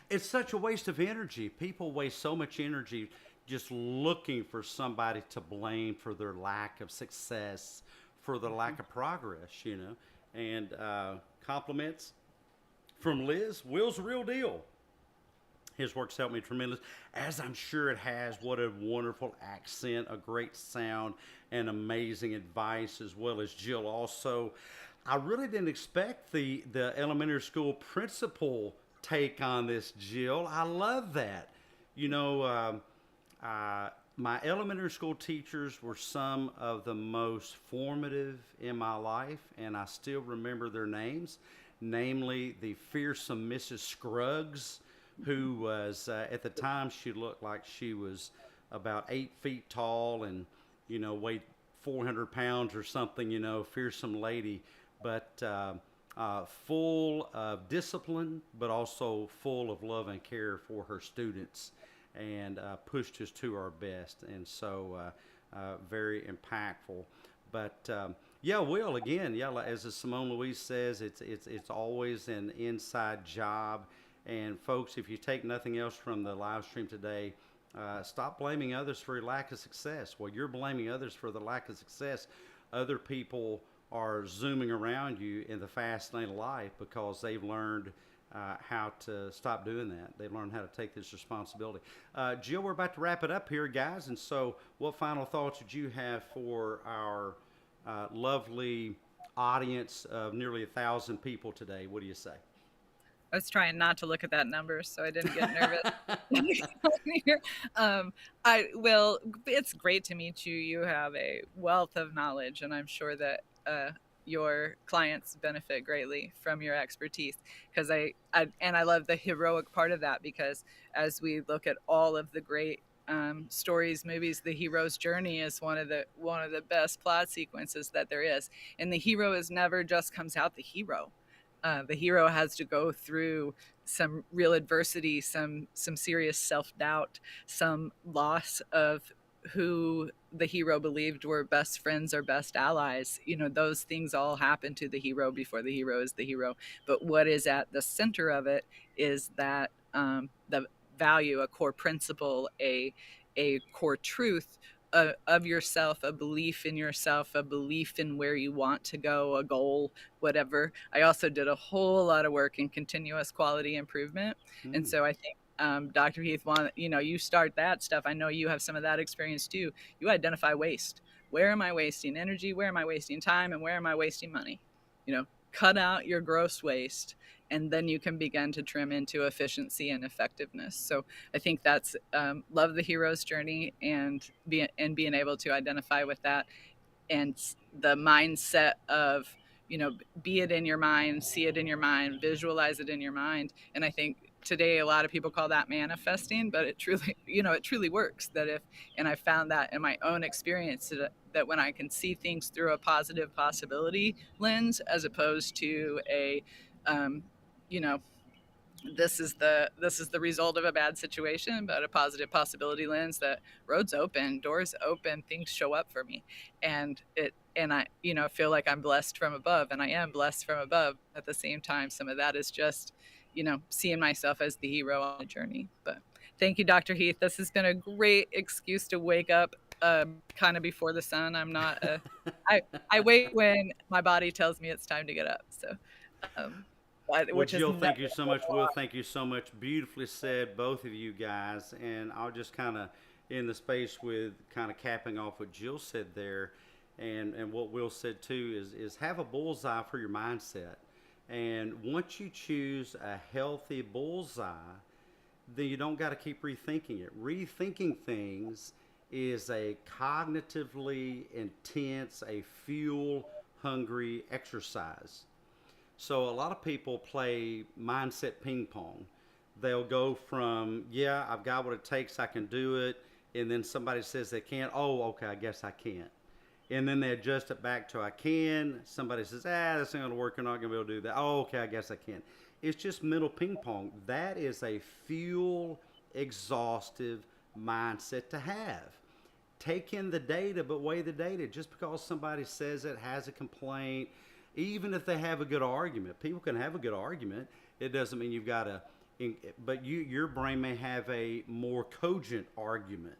[SPEAKER 1] It's such a waste of energy. People waste so much energy just looking for somebody to blame for their lack of success, for their lack of progress, you know. And compliments from Liz. Will's the real deal. His work's helped me tremendous, as I'm sure it has. What a wonderful accent, a great sound, and amazing advice, as well as Jill also. I really didn't expect the elementary school principal take on this, Jill. I love that. You know, my elementary school teachers were some of the most formative in my life, and I still remember their names, namely the fearsome Mrs. Scruggs, who was, at the time, she looked like she was about 8 feet tall and, you know, weighed 400 pounds or something, you know, fearsome lady. But full of discipline, but also full of love and care for her students, and pushed us to our best. And so, very impactful. But yeah, Will, again, yeah, as Simone Louise says, it's always an inside job. And folks, if you take nothing else from the live stream today, stop blaming others for your lack of success. Well, you're blaming others for the lack of success. Other people are zooming around you in the fast lane of life because they've learned how to stop doing that. They've learned how to take this responsibility. Jill, we're about to wrap it up here, guys. And so, what final thoughts would you have for our lovely audience of nearly 1,000 people today? What do you say?
[SPEAKER 2] I was trying not to look at that number, so I didn't get nervous. Well, it's great to meet you. You have a wealth of knowledge, and I'm sure that your clients benefit greatly from your expertise. Because I love the heroic part of that, because as we look at all of the great stories, movies, the hero's journey is one of the best plot sequences that there is, and the hero is never just comes out the hero. The hero has to go through some real adversity, some serious self-doubt, some loss of who the hero believed were best friends or best allies. Those things all happen to the hero before the hero is the hero. But what is at the center of it is that the value, a core principle, a core truth of yourself, a belief in yourself, a belief in where you want to go, a goal, whatever. I also did a whole lot of work in continuous quality improvement. And so I think Dr. Heath, you start that stuff. I know you have some of that experience too. You identify waste. Where am I wasting energy? Where am I wasting time? And where am I wasting money? Cut out your gross waste, and then you can begin to trim into efficiency and effectiveness. So I think that's love the hero's journey, and being able to identify with that, and the mindset of, be it in your mind, see it in your mind, visualize it in your mind. And I think today a lot of people call that manifesting, but it truly works. And I found that in my own experience, that when I can see things through a positive possibility lens, as opposed to a this is the result of a bad situation, but a positive possibility lens, that roads open, doors open, things show up for me. And I feel like I'm blessed from above, and I am blessed from above. At the same time, some of that is just seeing myself as the hero on the journey. But thank you, Dr. Heath. This has been a great excuse to wake up kind of before the sun. I'm not I wait when my body tells me it's time to get up. So
[SPEAKER 1] well, Jill, thank you so much. Will, thank you so much. Beautifully said, both of you guys. And I'll just kind of in the space with kind of capping off what Jill said there, and what Will said too, is have a bullseye for your mindset. And once you choose a healthy bullseye, then you don't got to keep rethinking it. Rethinking things is a cognitively intense, a fuel hungry exercise. So a lot of people play mindset ping pong. They'll go from, yeah, I've got what it takes, I can do it, and then somebody says they can't. Oh, okay, I guess I can't. And then they adjust it back to I can. Somebody says, this ain't gonna work, you're not gonna be able to do that. Oh, okay, I guess I can. It's just mental ping pong. That is a fuel exhaustive mindset to have. Take in the data, but weigh the data. Just because somebody says it, has a complaint, even if they have a good argument, people can have a good argument. It doesn't mean you've got to, but your brain may have a more cogent argument.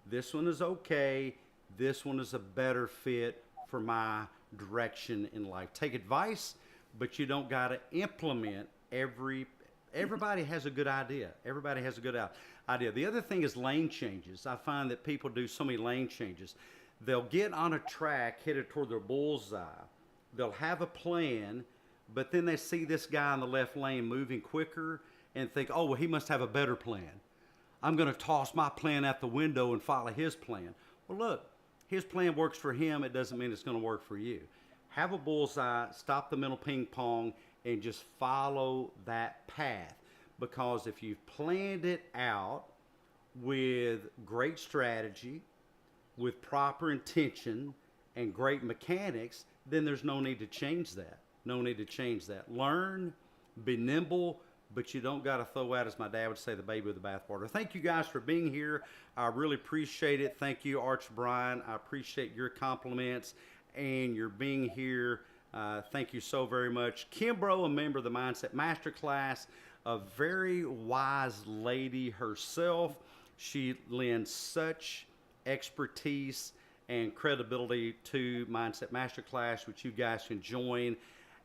[SPEAKER 1] This one is okay. This one is a better fit for my direction in life. Take advice, but you don't got to implement everybody has a good idea. Everybody has a good idea. The other thing is lane changes. I find that people do so many lane changes. They'll get on a track headed toward their bullseye. They'll have a plan, but then they see this guy in the left lane moving quicker and think, oh, well, he must have a better plan. I'm going to toss my plan out the window and follow his plan. Well, look, his plan works for him. It doesn't mean it's going to work for you. Have a bullseye, stop the mental ping pong, and just follow that path. Because if you've planned it out with great strategy, with proper intention, and great mechanics, then there's no need to change that. No need to change that. Learn, be nimble, but you don't got to throw out, as my dad would say, the baby with the bathwater. Thank you guys for being here. I really appreciate it. Thank you, Arch Brian. I appreciate your compliments and your being here. Thank you so very much. Kimbro, a member of the Mindset Masterclass, a very wise lady herself. She lends such expertise and credibility to Mindset Masterclass, which you guys can join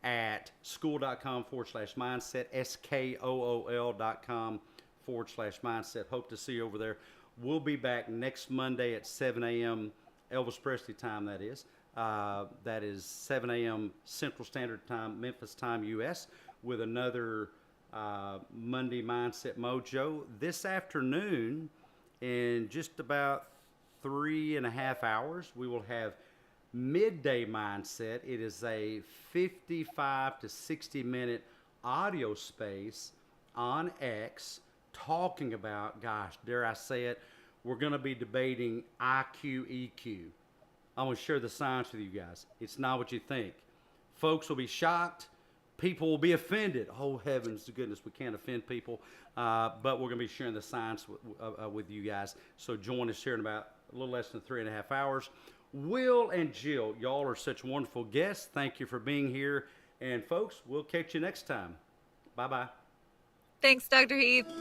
[SPEAKER 1] at school.com/mindset, SKOOL.com/mindset. Hope to see you over there. We'll be back next Monday at 7 a.m. Elvis Presley time, that is. That is 7 a.m. Central Standard Time, Memphis time, U.S., with another Monday Mindset Mojo. This afternoon, in just about 3.5 hours, we will have Midday Mindset. It is a 55 to 60 minute audio space on X talking about, gosh, dare I say it, we're going to be debating IQ, EQ. I'm going to share the science with you guys. It's not what you think. Folks will be shocked. People will be offended. Oh, heavens to goodness, we can't offend people. But we're going to be sharing the science with you guys. So join us here in about a little less than 3.5 hours. Will and Jill, y'all are such wonderful guests. Thank you for being here. And folks, we'll catch you next time. Bye-bye.
[SPEAKER 2] Thanks, Dr. Heath.